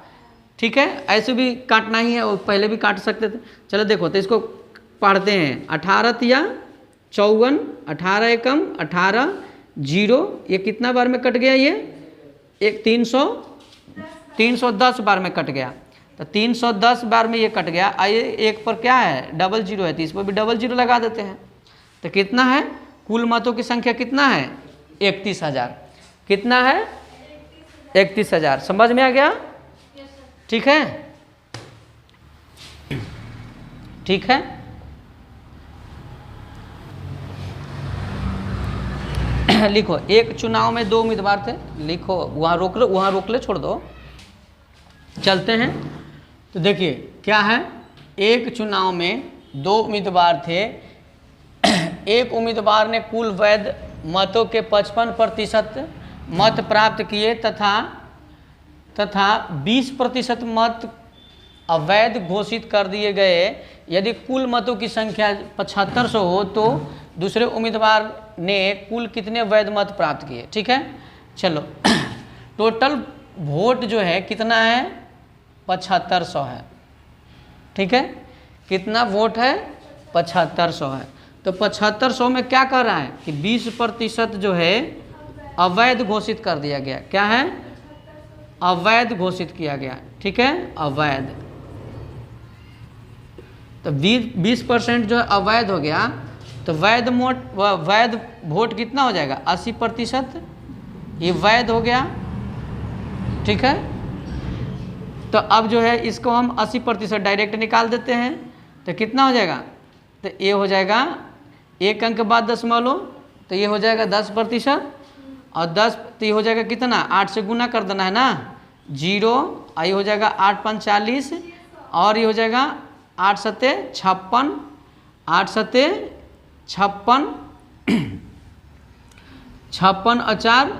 ठीक है, ऐसे भी काटना ही है, और पहले भी काट सकते थे। चलो देखो, तो इसको पढ़ते हैं। 18 या 54, 18 एकम 18, 0, ये कितना बार में कट गया? ये एक 310 बार में कट गया। तो 310 बार में ये कट गया। आइए, एक पर क्या है? डबल 0 है, तो इस पर भी डबल 0 लगा देते हैं। तो कितना है? कुल मतों की संख्या कितना है? 31000। कितना है? 31000। समझ में आ गया? ठीक है, ठीक है। लिखो, एक चुनाव में 2 उम्मीदवार थे। लिखो, वहाँ रोक ले, छोड़ दो। चलते हैं, तो देखिए क्या है। एक चुनाव में 2 उम्मीदवार थे। एक उम्मीदवार ने कुल वैध मतों के 55% मत प्राप्त किए तथा 20% मत अवैध घोषित कर दिए गए। यदि कुल मतों की संख्या 7500 हो तो दूसरे उम्मीदवार ने कुल कितने वैध मत प्राप्त किए? ठीक है, चलो टोटल वोट जो है कितना है? 7500 है। ठीक है, कितना वोट है? 7500 है। तो 7500 में क्या कर रहा है कि 20% जो है अवैध घोषित कर दिया गया। क्या है? अवैध घोषित किया गया। ठीक है, अवैध। तो 20% जो है अवैध हो गया, तो वैध वोट कितना हो जाएगा? 80%। ये वैध हो गया। ठीक है, तो अब जो है इसको हम 80% डायरेक्ट निकाल देते हैं, तो कितना हो जाएगा? तो ये हो जाएगा 1 अंक के बाद दशमलव, तो ये हो जाएगा 10%। और 10 तो ये हो जाएगा कितना, 8 से गुना कर देना है ना, 0, और ये हो जाएगा 8 5 40, और ये हो जाएगा 8 सत्ते 56, 8 सत्ते 56, 56 और 4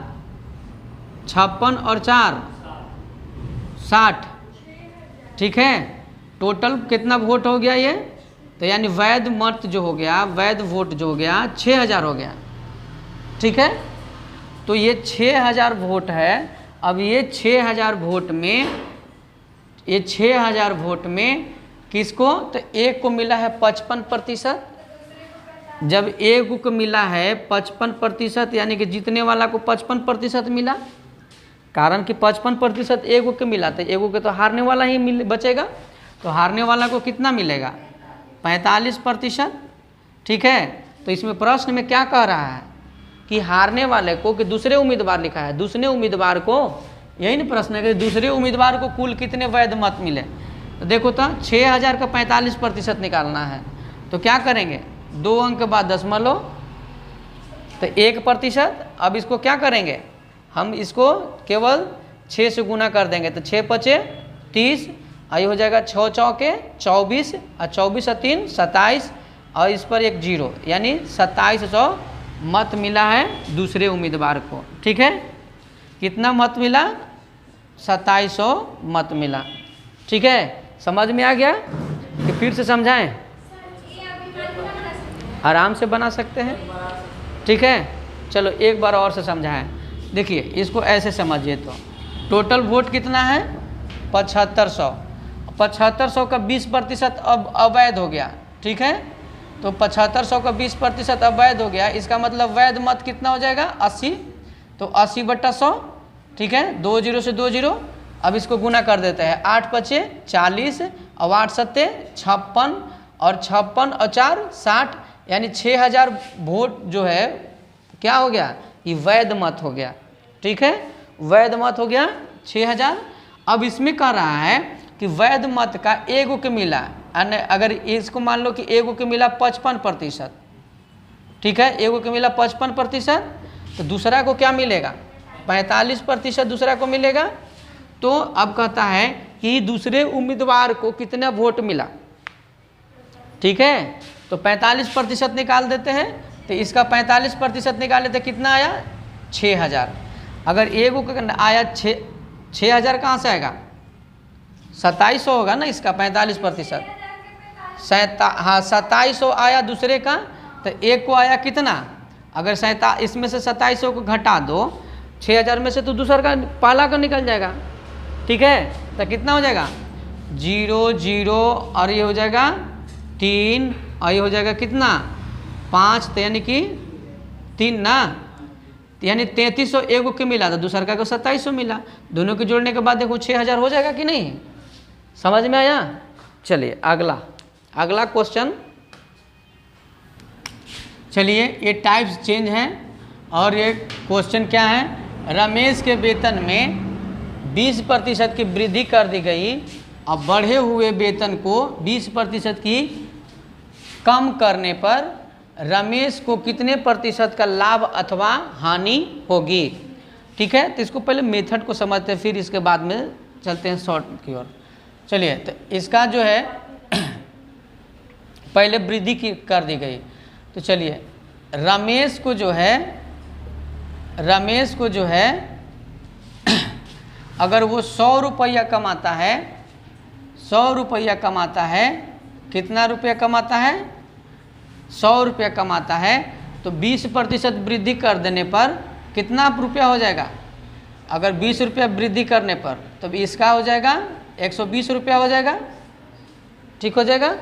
56 और 4 60, ठीक है। टोटल कितना वोट हो गया ये, तो यानी वैध मत जो हो गया, वैध वोट जो हो गया 6000 हो गया, ठीक है। तो ये 6000 वोट है। अब ये 6000 वोट में, ये 6000 वोट में किसको, तो एक को मिला है 55%। जब एक को मिला है 55%, यानी कि जीतने वाला को 55% मिला, कारण कि 55% एक को मिला, तो एक को तो हारने वाला ही बचेगा, तो हारने वाला को कितना मिलेगा, 45%, ठीक है। तो इसमें प्रश्न में क्या कह रहा है कि हारने वाले को, कि दूसरे उम्मीदवार लिखा है, दूसरे उम्मीदवार को, यही ना प्रश्न है कि दूसरे उम्मीदवार को कुल कितने वैध मत मिले। तो देखो तो 6000 का 45% निकालना है, तो क्या करेंगे, 2 अंक के बाद दशमलव, तो 1%। अब इसको क्या करेंगे, हम इसको केवल 6 से गुना कर देंगे, तो 6 पचे 30, आई हो जाएगा 6 चौके 24, और 24 और 3 27, और इस पर एक 0, यानी 2700 मत मिला है दूसरे उम्मीदवार को, ठीक है। कितना मत मिला, 2700 मत मिला, ठीक है। समझ में आ गया कि फिर से समझाएं, आराम से बना सकते हैं, ठीक है। चलो एक बार और से समझाएं। देखिए इसको ऐसे समझिए, तो टोटल वोट कितना है 7500, 7500 का 20% अब अवैध हो गया, ठीक है। तो 7500 का 20% अवैध हो गया, इसका मतलब वैध मत कितना हो जाएगा 80, तो 80/100, ठीक है। 2 0 से 2 0, अब इसको गुना कर देते हैं, 8 पचे 40, और 8 सत्ते 56, और 56 और 4 60, यानी 6000 वोट जो है क्या हो गया, ये वैध मत हो गया, ठीक है। वैध मत हो गया 6000। अब इसमें कह रहा है कि वैध मत का एगो के मिला, अगर इसको मान लो कि एगो के मिला 55%, ठीक है, एगो के मिला 55%, तो दूसरा को क्या मिलेगा, 45% दूसरा को मिलेगा। तो अब कहता है कि दूसरे उम्मीदवार को कितना वोट मिला, ठीक है। तो 45% निकाल देते हैं, तो इसका 45% निकाले तो कितना आया 6000। अगर एगो का आया 6000 कहाँ से आएगा, 2700 होगा ना, इसका 45%, हाँ 2700 आया दूसरे का, तो एक को आया कितना, अगर इसमें से 2700 को घटा दो 6000 में से, तो दूसरा का पहला का निकल जाएगा, ठीक है। तो कितना हो जाएगा 0 0, और ये हो जाएगा 3, और ये हो जाएगा कितना 5, तो यानी कि 3 ना, यानी 3300 एगो के मिला, तो दूसरा का 2700 मिला, दोनों के जोड़ने के बाद देखो 6000 हो जाएगा कि नहीं, समझ में आया। चलिए अगला क्वेश्चन, चलिए ये टाइप्स चेंज हैं, और ये क्वेश्चन क्या है, रमेश के वेतन में 20% की वृद्धि कर दी गई, अब बढ़े हुए वेतन को 20% की कम करने पर रमेश को कितने प्रतिशत का लाभ अथवा हानि होगी, ठीक है। तो इसको पहले मेथड को समझते हैं, फिर इसके बाद में चलते हैं शॉर्ट की ओर। चलिए, तो इसका जो है पहले वृद्धि की कर दी गई, तो चलिए रमेश को जो है अगर वो 100 रुपया कमाता है, 100 रुपया कमाता है, कितना रुपया कमाता है 100 रुपया कमाता है, तो 20% वृद्धि कर देने पर कितना रुपया हो जाएगा, अगर 20 रुपया वृद्धि करने पर, तो इसका हो जाएगा 120 रुपया हो जाएगा, ठीक हो जाएगा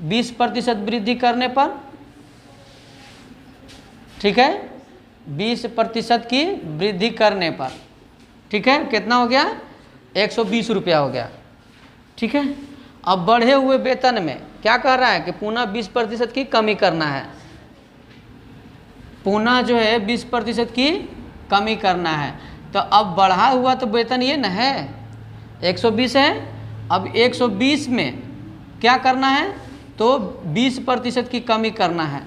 20% वृद्धि करने पर, ठीक है, 20% की वृद्धि करने पर, ठीक है, कितना हो गया 120 रुपया हो गया, ठीक है। अब बढ़े हुए वेतन में क्या कह रहा है कि पुनः 20% की कमी करना है, पुनः जो है 20% की कमी करना है। तो अब बढ़ा हुआ तो वेतन ये न है 120 है, अब 120 में क्या करना है, तो 20% की कमी करना है,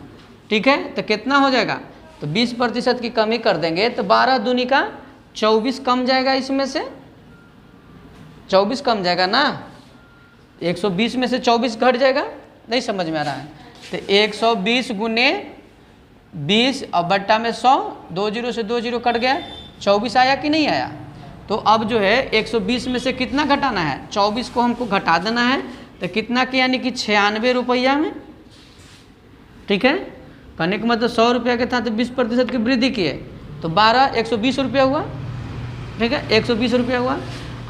ठीक है। तो कितना हो जाएगा तो 20% की कमी कर देंगे तो 12 दूनी का 24 कम जाएगा, इसमें से 24 कम जाएगा ना, 120 में से 24 घट जाएगा, नहीं समझ में आ रहा है। तो 120 गुने 20 और बट्टा में 100, 2 जीरो से 2 जीरो कट गया, 24 आया कि नहीं आया। तो अब जो है 120 में से कितना घटाना है, 24 को हमको घटा देना है, तो कितना के यानी कि 96 रुपया में, ठीक है। कहने का मतलब 100 रुपया के था तो 20% की वृद्धि की है, तो 12 120 रुपया हुआ, ठीक है, 120 रुपया हुआ।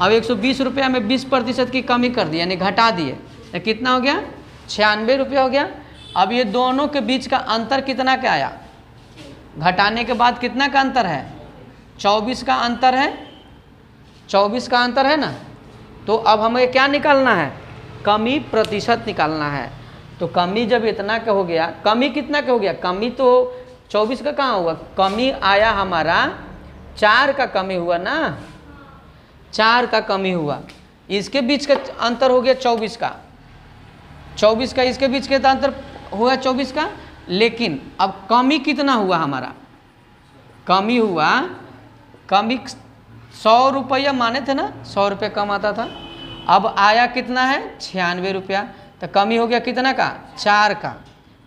अब 120 रुपया में 20% की कमी कर दी यानी घटा दिए, तो कितना हो गया, 96 रुपया हो गया। अब ये दोनों के बीच का अंतर कितना का आया, घटाने के बाद कितना का अंतर है, 24 का अंतर है, 24 का अंतर है ना। तो अब हमें क्या निकालना है, कमी प्रतिशत निकालना है। तो कमी जब इतना का हो गया, कमी कितना का हो गया, कमी तो 24 का कहाँ हुआ, कमी आया हमारा 4 का कमी हुआ ना, 4 का कमी हुआ, इसके बीच का अंतर हो गया 24 का, 24 का इसके बीच के अंतर हुआ 24 का। लेकिन अब कमी कितना हुआ हमारा, कमी हुआ, कमी 100 रुपया माने थे ना, 100 रुपये कम आता था, अब आया कितना है 96 रुपया, तो कमी हो गया कितना का, 4 का।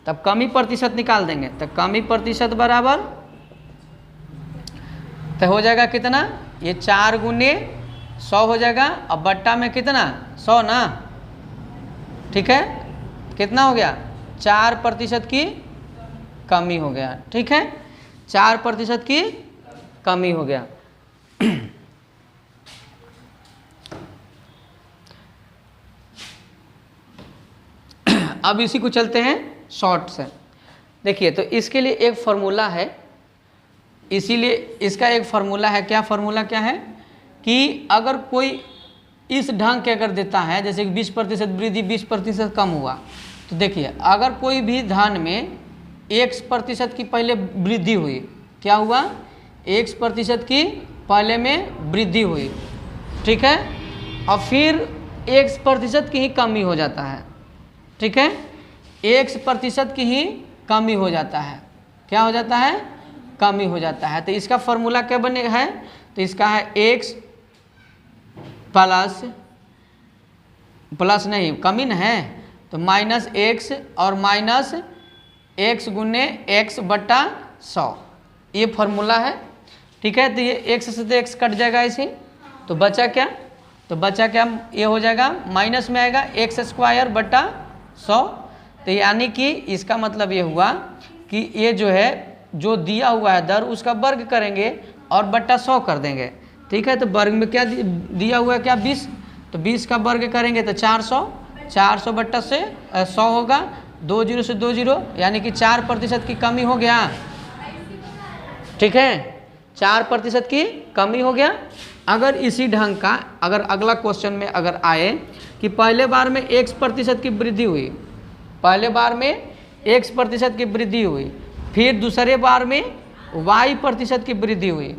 तब कमी प्रतिशत निकाल देंगे, तो कमी प्रतिशत बराबर तो हो जाएगा कितना, ये 4 गुने 100 हो जाएगा, अब बट्टा में कितना 100 ना, ठीक है, कितना हो गया 4% की कमी हो गया, ठीक है, 4% की कमी हो गया। अब इसी को चलते हैं शॉर्ट से। देखिए तो इसके लिए एक फार्मूला है, इसीलिए इसका एक फार्मूला है, क्या फार्मूला क्या है कि अगर कोई इस ढंग के अगर देता है, जैसे कि 20% वृद्धि 20% कम हुआ, तो देखिए अगर कोई भी धन में 1% की पहले वृद्धि हुई, क्या हुआ 1% की पहले में वृद्धि हुई, ठीक है, और फिर 1% की ही कमी हो जाता है, ठीक है, 1% की ही कमी हो जाता है, क्या हो जाता है, कमी हो जाता है। तो इसका फॉर्मूला क्या बनेगा है, तो इसका है x प्लस नहीं कमी न है, तो -x और -x गुने x बट्टा 100, ये फार्मूला है, ठीक है। तो ये x से तो x कट जाएगा इसे, तो बचा क्या, तो बचा क्या, ये हो जाएगा माइनस में आएगा x² बट्टा 100। तो यानी कि इसका मतलब ये हुआ कि ये जो है जो दिया हुआ है दर उसका वर्ग करेंगे और बट्टा 100 कर देंगे, ठीक है। तो वर्ग में क्या दिया हुआ है, क्या 20, तो 20 का वर्ग करेंगे तो 400 बट्टा से 100 होगा, 2 जीरो से 2 जीरो, यानी कि 4% की कमी हो गया, ठीक है, 4% की कमी हो गया। अगर इसी ढंग का अगर अगला क्वेश्चन में अगर आए कि पहले बार में 1% की वृद्धि हुई, पहले बार में 1% की वृद्धि हुई, फिर दूसरे बार में y% की वृद्धि हुई,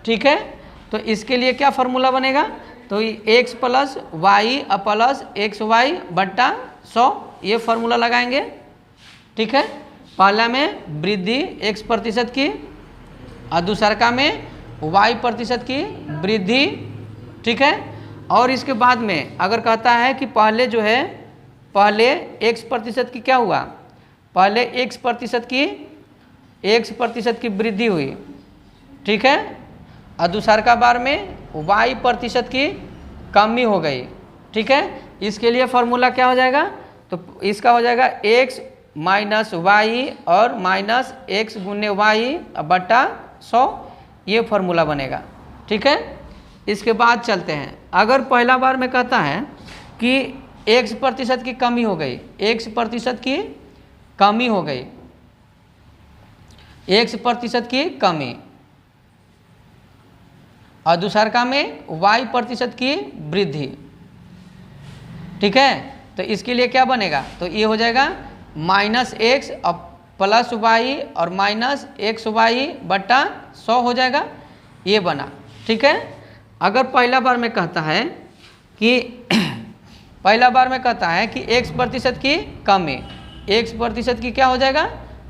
ठीक है, तो इसके लिए क्या फार्मूला बनेगा, तो x plus Y plus xy बट्टा 100, ये फार्मूला लगाएंगे, ठीक है। पहला में वृद्धि 1% की और दूसरा में y% की वृद्धि, ठीक है। और इसके बाद में अगर कहता है कि पहले जो है पहले 1% की क्या हुआ, पहले 1% की वृद्धि हुई, ठीक है, और दूसरा बार में y% की कमी हो गई, ठीक है। इसके लिए फार्मूला क्या हो जाएगा, तो इसका हो जाएगा x माइनस वाई और माइनस x गुने वाई बट्टा 100, ये फार्मूला बनेगा, ठीक है। इसके बाद चलते हैं, अगर पहला बार में कहता है कि 1% की कमी हो गई, 1% की कमी हो गई, 1% की कमी, और दूसरा में y% की वृद्धि, ठीक है। तो इसके लिए क्या बनेगा, तो ये हो जाएगा -x और प्लस y और -xy बट्टा 100 हो जाएगा, ये बना, ठीक है। अगर पहला बार में कहता है कि पहला बार में कहता है कि 1% की कमी, 1% की क्या हो जाएगा,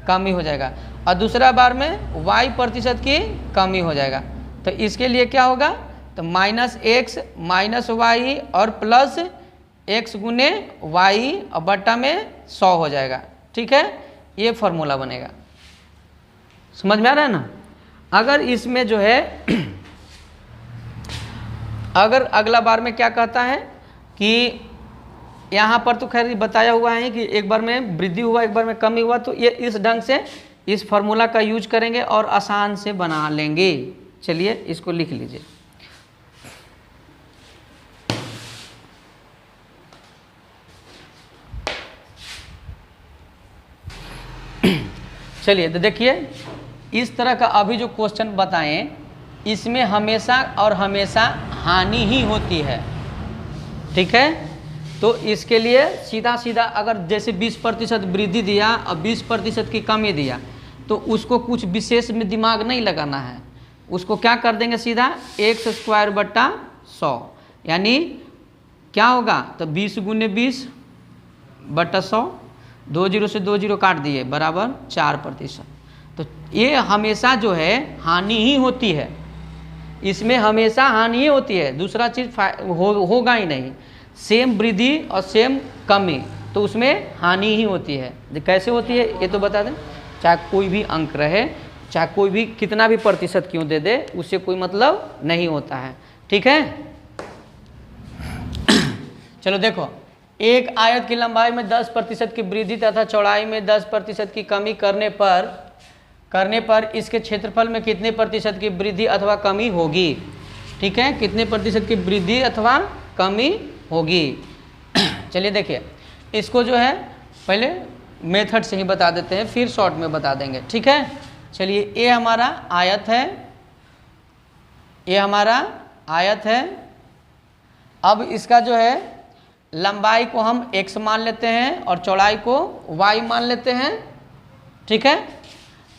कमी हो जाएगा, और दूसरा बार में y प्रतिशत की कमी हो जाएगा। तो इसके लिए क्या होगा, तो -x माइनस वाई और प्लस x गुने वाई और बट्टा में 100 हो जाएगा। ठीक है, ये फॉर्मूला बनेगा। समझ में आ रहा है ना। अगर इसमें जो है अगर अगला बार में क्या कहता है कि यहाँ पर तो खैर बताया हुआ है कि एक बार में वृद्धि हुआ एक बार में कमी हुआ, तो ये इस ढंग से इस फॉर्मूला का यूज करेंगे और आसान से बना लेंगे। चलिए इसको लिख लीजिए। चलिए तो देखिए, इस तरह का अभी जो क्वेश्चन बताएं इसमें हमेशा और हमेशा हानि ही होती है। ठीक है, तो इसके लिए सीधा सीधा अगर जैसे 20% वृद्धि दिया और 20% की कमी दिया तो उसको कुछ विशेष में दिमाग नहीं लगाना है। उसको क्या कर देंगे, सीधा x² बट्टा 100, यानी क्या होगा, तो 20 गुने 20 बट्टा 100, 2 0 से 2 0 काट दिए बराबर 4%। तो ये हमेशा जो है हानि ही होती है, इसमें हमेशा हानि ही होती है, दूसरा चीज़ होगा ही नहीं। सेम वृद्धि और सेम कमी तो उसमें हानि ही होती है। कैसे होती है ये तो बता दें। चाहे कोई भी अंक रहे, चाहे कोई भी कितना भी प्रतिशत क्यों दे दे, उससे कोई मतलब नहीं होता है। ठीक है, चलो देखो, एक आयत की लंबाई में 10% की वृद्धि तथा चौड़ाई में 10% की कमी करने पर इसके क्षेत्रफल में कितने प्रतिशत की वृद्धि अथवा कमी होगी। ठीक है, कितने प्रतिशत की वृद्धि अथवा कमी होगी। चलिए देखिए, इसको जो है पहले मेथड से ही बता देते हैं, फिर शॉर्ट में बता देंगे। ठीक है, चलिए ये हमारा आयत है, ये हमारा आयत है। अब इसका जो है लंबाई को हम x मान लेते हैं और चौड़ाई को y मान लेते हैं। ठीक है,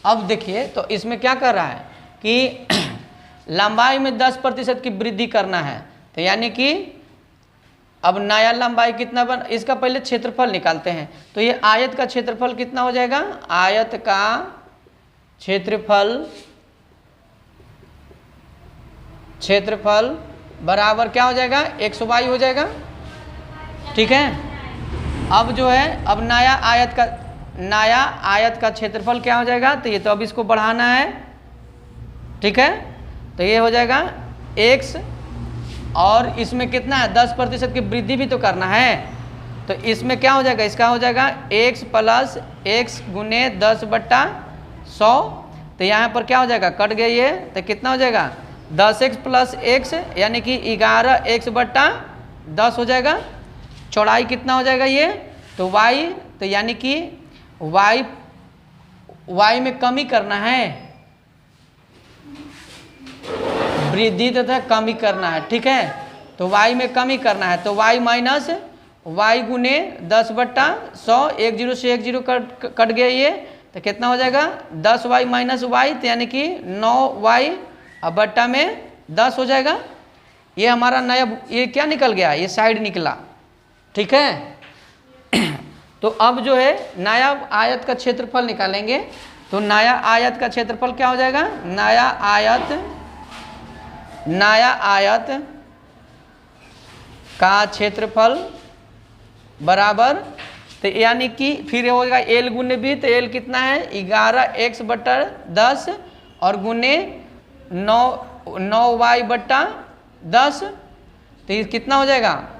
अब देखिए तो इसमें क्या कर रहा है कि लंबाई में 10% की वृद्धि करना है, तो यानी कि अब नया लंबाई कितना बन, इसका पहले क्षेत्रफल निकालते हैं। तो ये आयत का क्षेत्रफल कितना हो जाएगा, आयत का क्षेत्रफल बराबर क्या हो जाएगा, xy हो जाएगा। ठीक है, अब जो है अब नया आयत का क्षेत्रफल क्या हो जाएगा, तो ये तो अब इसको बढ़ाना है। ठीक है, तो ये हो जाएगा x, और इसमें कितना है 10% की वृद्धि भी तो करना है, तो इसमें क्या हो जाएगा, इसका हो जाएगा x प्लस x गुने 10 बट्टा 100। तो यहाँ पर क्या हो जाएगा, कट गया ये, तो कितना हो जाएगा 10x प्लस x यानी कि 11x बट्टा 10 हो जाएगा। चौड़ाई कितना हो जाएगा ये, तो y, तो यानी कि y में कमी करना है, वृद्धि तथा कमी करना है। ठीक है, तो y में कमी करना है, तो y माइनस y गुने 10 बट्टा 100, 1 0 से 1 0 कट गया ये, तो कितना हो जाएगा 10y माइनस y, तो यानी कि 9y अब बट्टा में 10 हो जाएगा। ये हमारा नया, ये क्या निकल गया, ये साइड निकला। ठीक है, तो अब जो है नया आयत का क्षेत्रफल निकालेंगे, तो नया आयत का क्षेत्रफल क्या हो जाएगा, नया आयत का क्षेत्रफल बराबर, तो यानी कि फिर होगा l गुने b, तो l कितना है 11x बट्टा 10 और गुने 9y बट्टा 10, तो ये कितना हो जाएगा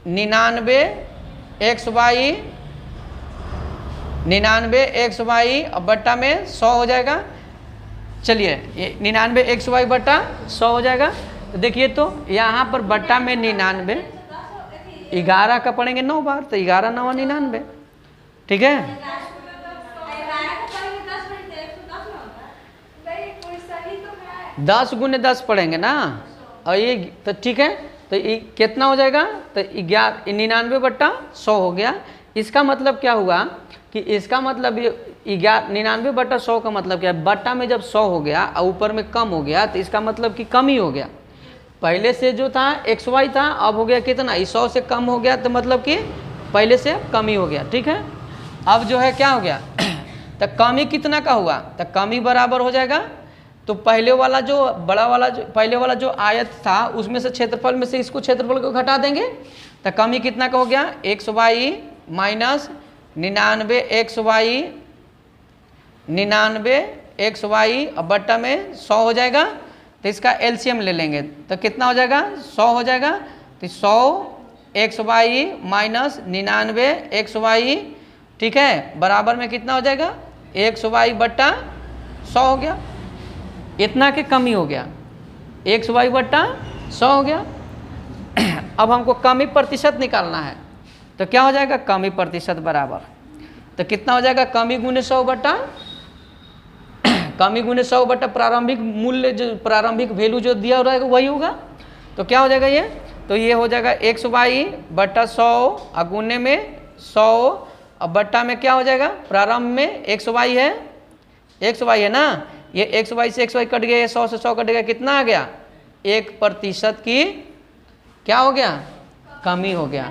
99xy और बट्टा में 100 हो जाएगा। चलिए ये 99xy बट्टा 100 हो जाएगा। तो देखिए तो यहाँ पर बट्टा में 99, 11 का पढ़ेंगे 9 बार, तो 11 9 99। ठीक है, 10 गुने 10 पढ़ेंगे ना, और ये तो ठीक है, तो ये कितना हो जाएगा, तो 99 बट्टा 100 हो गया। इसका मतलब क्या हुआ कि इसका मतलब ये 99 बट्टा 100 का मतलब क्या है, बट्टा में जब 100 हो गया और ऊपर में कम हो गया, तो इसका मतलब कि कम ही हो गया। पहले से जो था xy था, अब हो गया कितना, 100 से कम हो गया, तो मतलब कि पहले से कम ही हो गया। ठीक है, अब जो है क्या हो गया तो कमी कितना का हुआ, तो कमी बराबर हो जाएगा, तो पहले वाला जो बड़ा वाला जो पहले वाला जो आयत था उसमें से क्षेत्रफल में से इसको क्षेत्रफल को घटा देंगे, तो कमी कितना का हो गया, X Y minus 99 X Y 99 X Y और बट्टा में 100 हो जाएगा। तो इसका एलसीएम ले लेंगे तो कितना हो जाएगा, 100 हो जाएगा। तो 100 X Y minus 99 X Y, ठीक है, बराबर में कितना हो जाएगा, एक्स वाई बट्टा 100 हो गया। इतना की कमी हो गया, एक्स वाई बट्टा 100 हो गया। अब हमको कमी प्रतिशत निकालना है, तो क्या हो जाएगा, कमी प्रतिशत बराबर, तो कितना हो जाएगा, कमी गुने 100 बट्टा कमी गुने 100 बट्टा प्रारंभिक मूल्य जो प्रारंभिक वैल्यू जो दिया रहेगा वही होगा। तो क्या हो जाएगा ये, तो ये हो जाएगा एक्स वाई बट्टा 100 और गुने में 100 और बट्टा में क्या हो जाएगा, प्रारंभ में एक्स वाई है ना, ये एक्स वाई से एक्स वाई कट गया, 100 से 100 कट गया, कितना आ गया, 1% की क्या हो गया, कमी हो गया,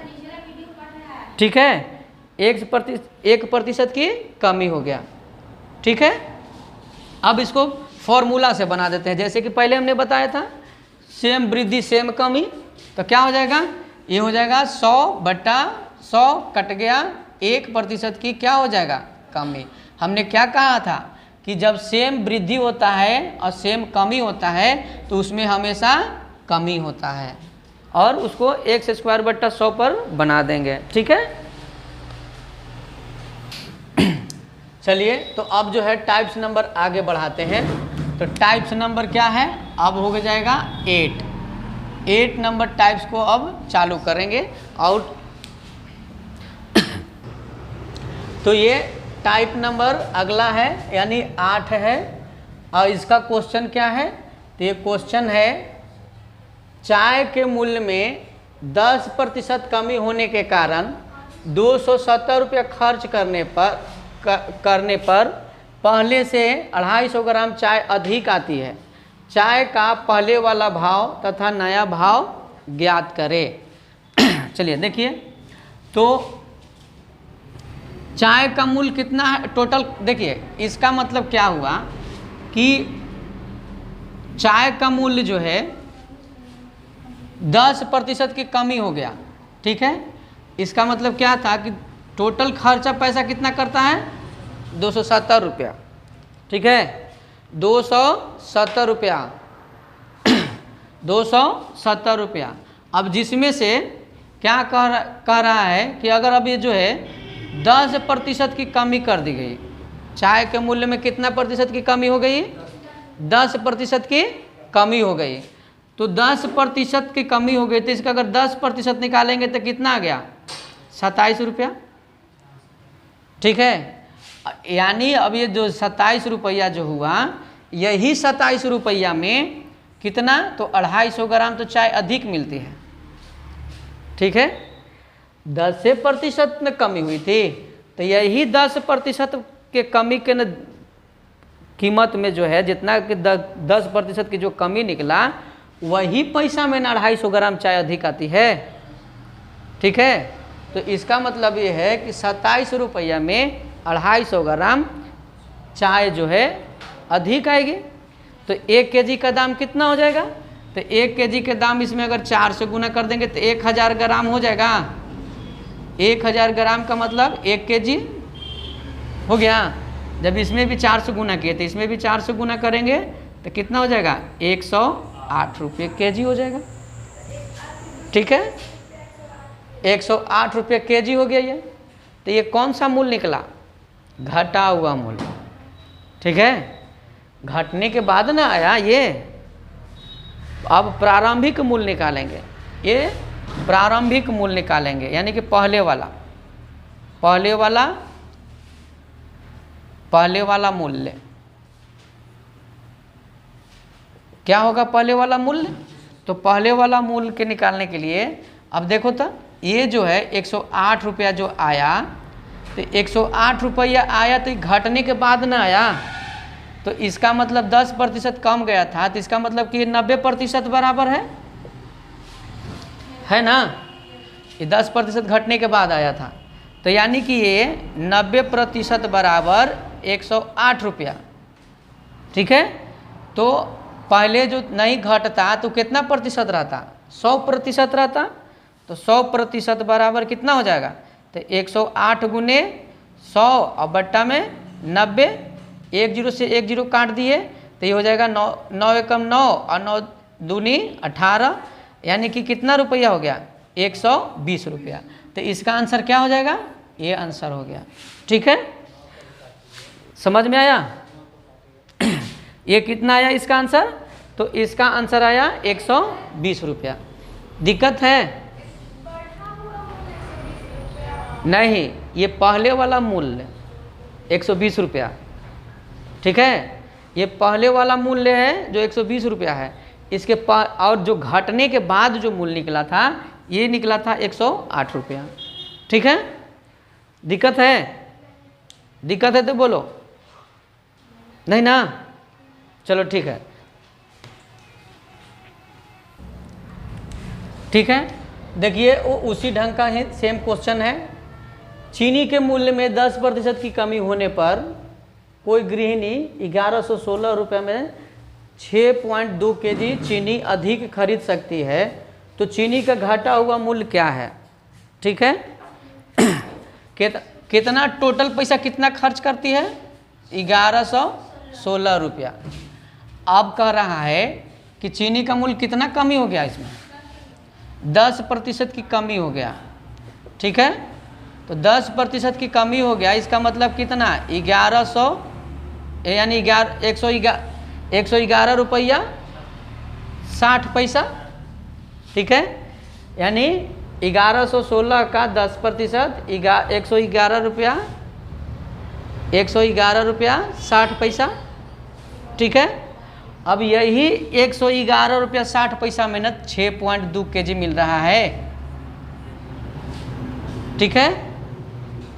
ठीक है, 1% की कमी हो गया, ठीक है। अब इसको फॉर्मूला से बना देते हैं, जैसे कि पहले हमने बताया था, सेम वृद्धि सेम कमी, तो क्या हो जाएगा, ये हो जाएगा 100 बट्टा 100 कट गया, 1% की क्या हो जाएगा, कमी। हमने क्या कहा था कि जब सेम वृद्धि होता है और सेम कमी होता है तो उसमें हमेशा कमी होता है, और उसको एक्स स्क्वायर बट्टा 100 पर बना देंगे, ठीक है। चलिए तो अब जो है टाइप्स नंबर आगे बढ़ाते हैं। तो टाइप्स नंबर क्या है, अब हो जाएगा 8 नंबर टाइप्स को अब चालू करेंगे। और तो ये टाइप नंबर अगला है, यानी 8 है, और इसका क्वेश्चन क्या है, तो ये क्वेश्चन है, चाय के मूल्य में 10% कमी होने के कारण 270 रुपये खर्च करने पर पहले से 250 ग्राम चाय अधिक आती है। चाय का पहले वाला भाव तथा नया भाव ज्ञात करें। चलिए देखिए, तो चाय का मूल्य कितना है टोटल, देखिए इसका मतलब क्या हुआ कि चाय का मूल्य जो है 10% की कमी हो गया, ठीक है। इसका मतलब क्या था कि टोटल खर्चा पैसा कितना करता है, 270 रुपया, ठीक है, 270 रुपया 270 रुपया। अब जिसमें से क्या कह रहा है कि अगर अब ये जो है 10% की कमी कर दी गई, चाय के मूल्य में कितना प्रतिशत की कमी हो गई, 10% की कमी हो गई, तो 10% की कमी हो गई, तो इसका अगर 10% निकालेंगे तो कितना आ गया, 27 रुपया, ठीक है। यानी अब ये जो 27 रुपया जो हुआ, यही 27 रुपया में कितना, तो 250 ग्राम तो चाय अधिक मिलती है, ठीक है। 10% में कमी हुई थी, तो यही 10% के कमी के न कीमत में जो है जितना कि 10% की जो कमी निकला, वही पैसा में 250 ग्राम चाय अधिक आती है, ठीक है। तो इसका मतलब ये है कि 27 रुपया में 250 ग्राम चाय जो है अधिक आएगी। तो 1 केजी का दाम कितना हो जाएगा, तो 1 केजी के दाम इसमें अगर 4 से गुना कर देंगे तो 1000 ग्राम हो जाएगा। 1000 ग्राम का मतलब 1 केजी हो गया। जब इसमें भी 4 से गुना किए तो इसमें भी 4 से गुना करेंगे तो कितना हो जाएगा, 108 रुपये केजी हो जाएगा, ठीक है। 108 रुपये केजी हो गया ये। तो ये कौन सा मूल्य निकला, घटा हुआ मूल्य, ठीक है। घटने के बाद ना आया ये। अब प्रारंभिक मूल्य निकालेंगे, ये प्रारंभिक मूल्य निकालेंगे, यानी कि पहले वाला मूल्य क्या होगा, पहले वाला मूल्य। तो पहले वाला मूल्य के निकालने के लिए अब देखो तो ये जो है 108 रुपया जो आया, तो 108 रुपया आया तो घटने के बाद ना आया, तो इसका मतलब 10% कम गया था, तो इसका मतलब कि 90% बराबर है ना। ये 10% घटने के बाद आया था, तो यानी कि ये 90% बराबर 108 रुपया। ठीक है, तो पहले जो नहीं घटता तो कितना प्रतिशत रहता? 100% रहता। तो 100% बराबर कितना हो जाएगा? तो 108 गुने 100 और बट्टा में 90, 1 जीरो से 1 जीरो काट दिए तो ये हो जाएगा 9 एकम 9 और 9 दूनी 18, यानी कि कितना रुपया हो गया? 120 रुपया। तो इसका आंसर क्या हो जाएगा? ये आंसर हो गया। ठीक है, समझ में आया? ये कितना आया इसका आंसर? तो इसका आंसर आया 120 रुपया। दिक्कत है? नहीं, ये पहले वाला मूल्य 120 रुपया। ठीक है, ये पहले वाला मूल्य है जो 120 रुपया है। इसके और जो घटने के बाद जो मूल्य निकला था ये निकला था 108 रुपया। ठीक है, दिक्कत है? दिक्कत है तो बोलो, नहीं ना? चलो ठीक है। ठीक है, देखिए वो उसी ढंग का ही सेम क्वेश्चन है। चीनी के मूल्य में 10% की कमी होने पर कोई गृहिणी 1116 रुपये में 6.2 केजी चीनी अधिक खरीद सकती है, तो चीनी का घटा हुआ मूल्य क्या है? ठीक है, कितना टोटल पैसा कितना खर्च करती है? 1116 रुपया। अब कह रहा है कि चीनी का मूल्य कितना कमी हो गया? इसमें 10% की कमी हो गया। ठीक है, तो 10% की कमी हो गया, इसका मतलब कितना? 1100 यानी 111 रुपया 60 पैसा। ठीक है, यानी 1116 का 10% 111 रुपया 60 पैसा। ठीक है, अब यही 111 रुपया 60 पैसा में न 6.2 केजी मिल रहा है। ठीक है,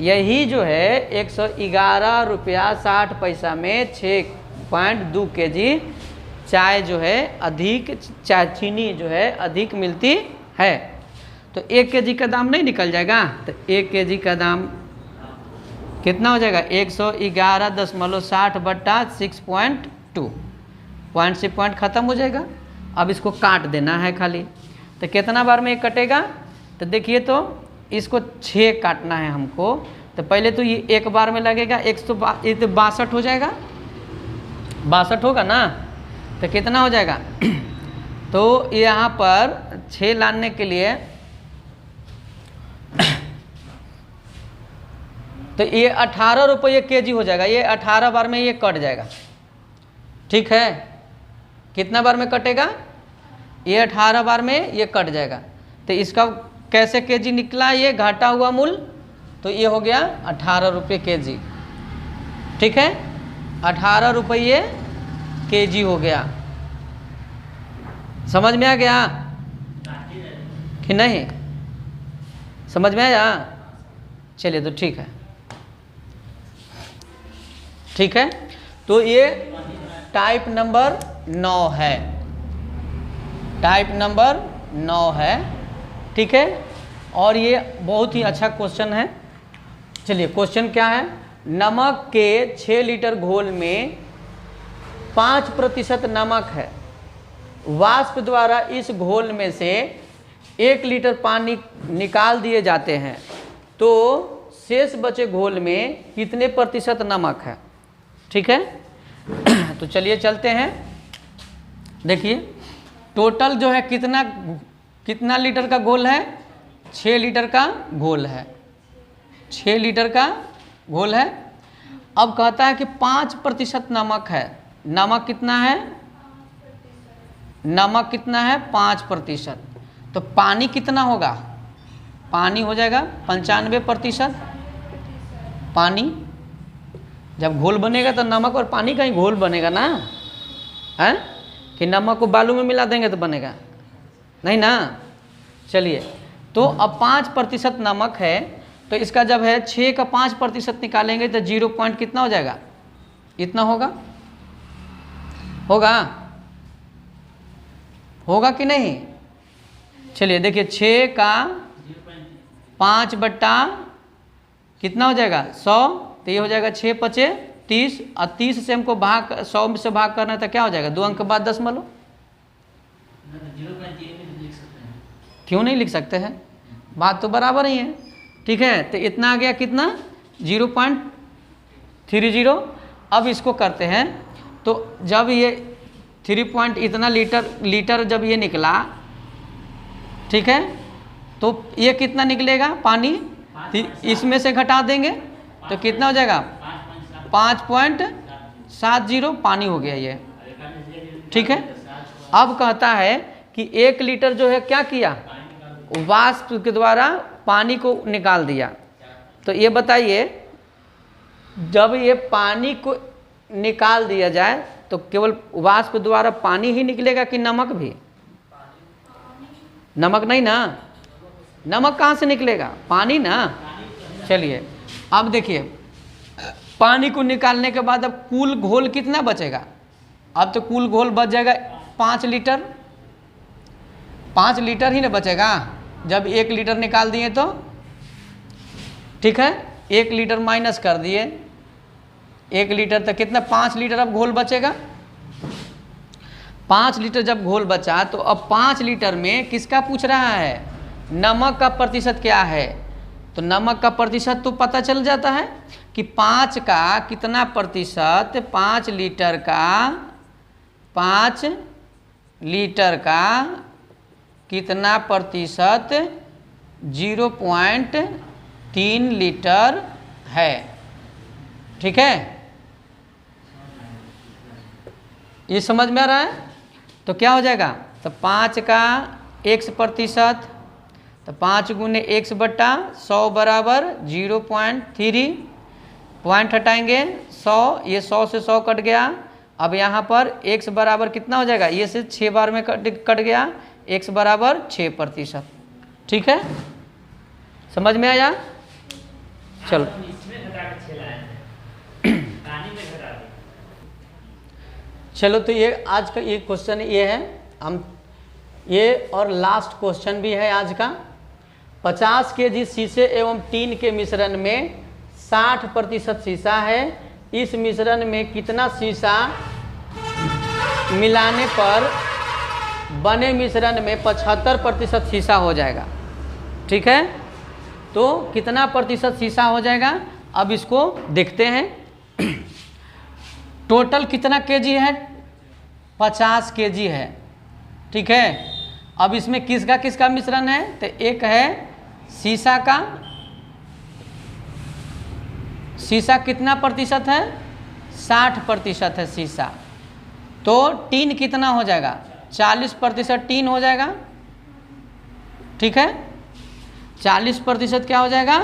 यही जो है 111 रुपया 60 पैसा में 6.2 केजी चाय जो है अधिक, चाय चीनी जो है अधिक मिलती है। तो 1 केजी का दाम नहीं निकल जाएगा? तो 1 केजी का दाम कितना हो जाएगा? 111.60 बट्टा 6.2, पॉइंट से पॉइंट खत्म हो जाएगा। अब इसको काट देना है खाली। तो कितना बार में ये कटेगा? तो देखिए, तो इसको 6 काटना है हमको। तो पहले तो ये एक बार में लगेगा 162 हो जाएगा, 62 होगा ना? तो कितना हो जाएगा? तो यहाँ पर 6 लाने के लिए तो ये 18 रुपये केजी हो जाएगा। ये 18 बार में ये कट जाएगा। ठीक है, कितना बार में कटेगा? ये 18 बार में ये कट जाएगा। तो इसका कैसे केजी निकला? ये घटा हुआ मूल्य, तो ये हो गया 18 रुपये केजी। ठीक है, 18 रुपये केजी हो गया। समझ में आ गया कि नहीं? समझ में आया? चलिए, तो ठीक है। ठीक है, तो ये टाइप नंबर 9 है। टाइप नंबर 9 है। ठीक है, और ये बहुत ही अच्छा क्वेश्चन है। चलिए, क्वेश्चन क्या है? नमक के 6 लीटर घोल में 5% नमक है। वाष्प द्वारा इस घोल में से 1 लीटर पानी निकाल दिए जाते हैं, तो शेष बचे घोल में कितने प्रतिशत नमक है? ठीक है, तो चलिए चलते हैं। देखिए, टोटल जो है कितना लीटर का घोल है? 6 लीटर का घोल है। 6 लीटर का घोल है। अब कहता है कि 5% नमक है। नमक कितना है? नमक कितना है? 5%। तो पानी कितना होगा? पानी हो जाएगा 95%। पानी जब घोल बनेगा तो नमक और पानी का ही घोल बनेगा ना, है कि नमक को बालू में मिला देंगे तो बनेगा नहीं ना। चलिए, तो अब 5% नमक है, तो इसका जब है 6 का 5% निकालेंगे तो 0 पॉइंट कितना हो जाएगा? इतना होगा। होगा कि नहीं? चलिए देखिए, 6 का 5 बट्टा कितना हो जाएगा? 100। तो ये हो जाएगा 6 × 5 = 30 और 30 से हमको भाग 100 से भाग करना है तो क्या हो जाएगा, 2 अंक के बाद दशमलव। क्यों नहीं लिख सकते हैं, बात तो बराबर ही है। ठीक है, तो इतना आ गया कितना 0.30। अब इसको करते हैं तो जब ये 3 इतना लीटर जब ये निकला, ठीक है, तो ये कितना निकलेगा पानी, इसमें से घटा देंगे तो कितना हो जाएगा 5.70 पानी हो गया ये। ठीक है, अब कहता है कि 1 लीटर जो है क्या किया, वाष्प के द्वारा पानी को निकाल दिया। तो ये बताइए जब ये पानी को निकाल दिया जाए तो केवल वाष्प द्वारा पानी ही निकलेगा कि नमक भी? नमक नहीं ना, नमक कहाँ से निकलेगा, पानी ना। चलिए अब देखिए पानी को निकालने के बाद अब कुल घोल कितना बचेगा, अब तो कुल घोल बच जाएगा 5 लीटर। 5 लीटर ही ना बचेगा जब 1 लीटर निकाल दिए तो। ठीक है, 1 लीटर माइनस कर दिए, 1 लीटर तो कितना 5 लीटर अब घोल बचेगा। 5 लीटर जब घोल बचा तो अब 5 लीटर में किसका पूछ रहा है, नमक का प्रतिशत क्या है। तो नमक का प्रतिशत तो पता चल जाता है कि 5 का कितना प्रतिशत, 5 लीटर का कितना प्रतिशत 0.3 लीटर है। ठीक है, ये समझ में आ रहा है। तो क्या हो जाएगा, तो 5 का x%, तो 5 गुने x/100 बराबर 0.3, पॉइंट हटाएंगे 100, ये 100 से 100 कट गया। अब यहाँ पर x बराबर कितना हो जाएगा, ये से 6 बार में कट गया, x बराबर 6%। ठीक है, समझ में आया। चलो चलो, तो ये आज का ये क्वेश्चन ये है, हम ये और लास्ट क्वेश्चन भी है आज का। 50 केजी शीशे एवं टीन के मिश्रण में 60% शीशा है, इस मिश्रण में कितना शीशा मिलाने पर बने मिश्रण में 75% शीशा हो जाएगा। ठीक है, तो कितना प्रतिशत शीशा हो जाएगा, अब इसको देखते हैं। टोटल कितना केजी है, 50 केजी है। ठीक है, अब इसमें किसका किसका मिश्रण है, तो एक है शीशा का, शीशा कितना प्रतिशत है, 60% है शीशा। तो टीन कितना हो जाएगा, 40% टीन हो जाएगा। ठीक है, 40% क्या हो जाएगा,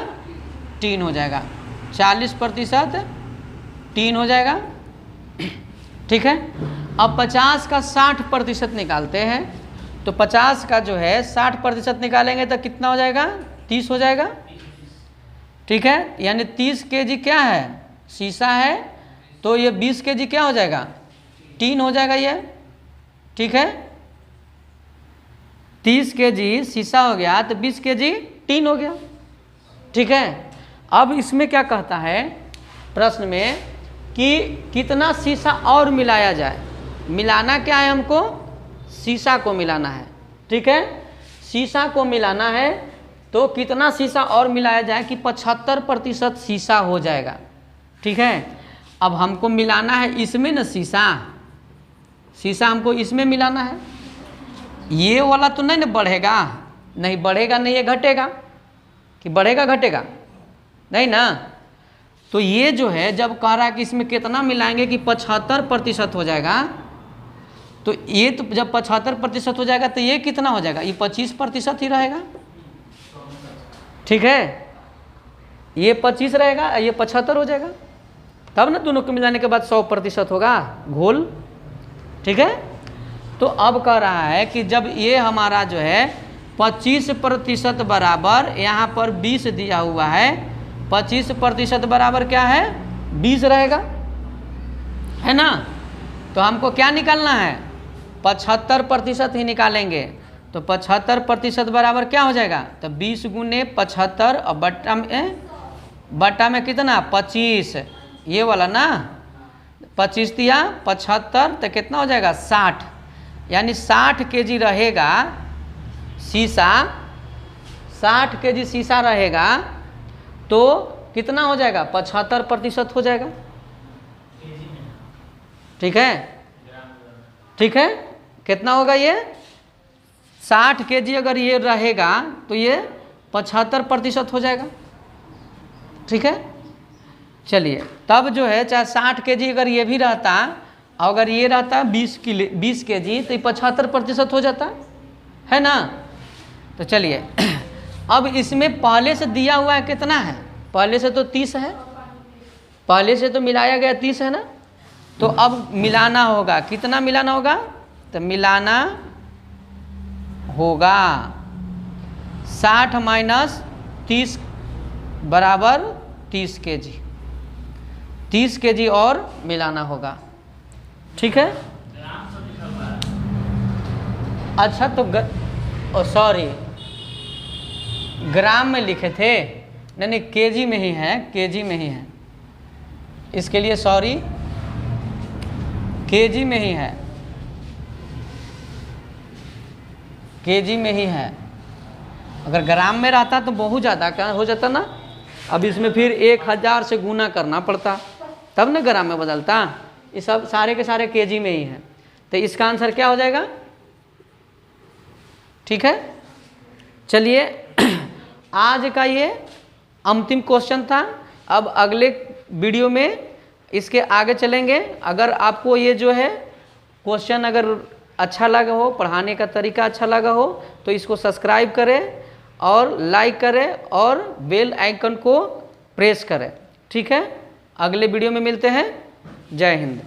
टीन हो जाएगा, 40% टीन हो जाएगा। ठीक है, अब 50 का 60% निकालते हैं, तो 50 का जो है 60% निकालेंगे तो कितना हो जाएगा, 30 हो जाएगा। ठीक है, यानी 30 केजी क्या है, शीशा है, तो ये 20 केजी क्या हो जाएगा, टीन हो जाएगा ये। ठीक है, 30 केजी शीशा हो गया तो 20 केजी टीन हो गया। ठीक है, अब इसमें क्या कहता है प्रश्न में कि कितना शीशा और मिलाया जाए। मिलाना क्या है, हमको शीशा को मिलाना है। ठीक है, शीशा को मिलाना है तो कितना शीशा और मिलाया जाए कि 75% शीशा हो जाएगा। ठीक है, अब हमको मिलाना है इसमें ना शीशा, शीशा हमको इसमें मिलाना है। ये वाला तो नहीं ना बढ़ेगा, नहीं बढ़ेगा, नहीं ये घटेगा, कि बढ़ेगा घटेगा नहीं ना। तो ये जो है जब कह रहा है कि इसमें कितना मिलाएंगे कि 75% हो जाएगा, तो ये तो जब 75% हो जाएगा तो ये कितना हो जाएगा, ये 25% ही रहेगा। ठीक है, ये 25 रहेगा, ये 75 हो जाएगा, तब ना दोनों को मिलाने के बाद 100% होगा घोल। ठीक है, तो अब कह रहा है कि जब ये हमारा जो है 25% बराबर, यहाँ पर 20 दिया हुआ है, 25% बराबर क्या है 20 रहेगा, है ना। तो हमको क्या निकालना है, 75% ही निकालेंगे। तो 75% बराबर क्या हो जाएगा, तो 20 गुने 75 और बट्टा में कितना 25, ये वाला ना, 25 दिया 75 तो कितना हो जाएगा 60, यानी 60 केजी रहेगा शीशा, 60 केजी शीशा रहेगा तो कितना हो जाएगा 75% हो जाएगा। ठीक है, ठीक है, कितना होगा ये 60 केजी अगर ये रहेगा तो ये 75% हो जाएगा। ठीक है, चलिए तब जो है चाहे 60 केजी अगर ये भी रहता, अगर ये रहता 20 केजी तो ये 75% हो जाता है ना। तो चलिए अब इसमें पहले से दिया हुआ है कितना है, पहले से तो 30 है, पहले से तो मिलाया गया 30 है ना, तो अब मिलाना होगा, कितना मिलाना होगा, तो मिलाना होगा 60 माइनस 30 बराबर 30 केजी, 30 केजी और मिलाना होगा। ठीक है, अच्छा तो सॉरी ग्राम में लिखे थे, नहीं केजी में ही है, केजी में ही है, इसके लिए सॉरी, केजी में ही है, केजी में ही है। अगर ग्राम में रहता तो बहुत ज़्यादा क्या हो जाता ना, अब इसमें फिर 1000 से गुना करना पड़ता तब ना ग्राम में बदलता। ये सब सारे के सारे केजी में ही है, तो इसका आंसर क्या हो जाएगा। ठीक है, चलिए आज का ये अंतिम क्वेश्चन था। अब अगले वीडियो में इसके आगे चलेंगे। अगर आपको ये जो है क्वेश्चन अगर अच्छा लगा हो, पढ़ाने का तरीका अच्छा लगा हो, तो इसको सब्सक्राइब करें और लाइक करें और बेल आइकन को प्रेस करें। ठीक है, अगले वीडियो में मिलते हैं। जय हिंद।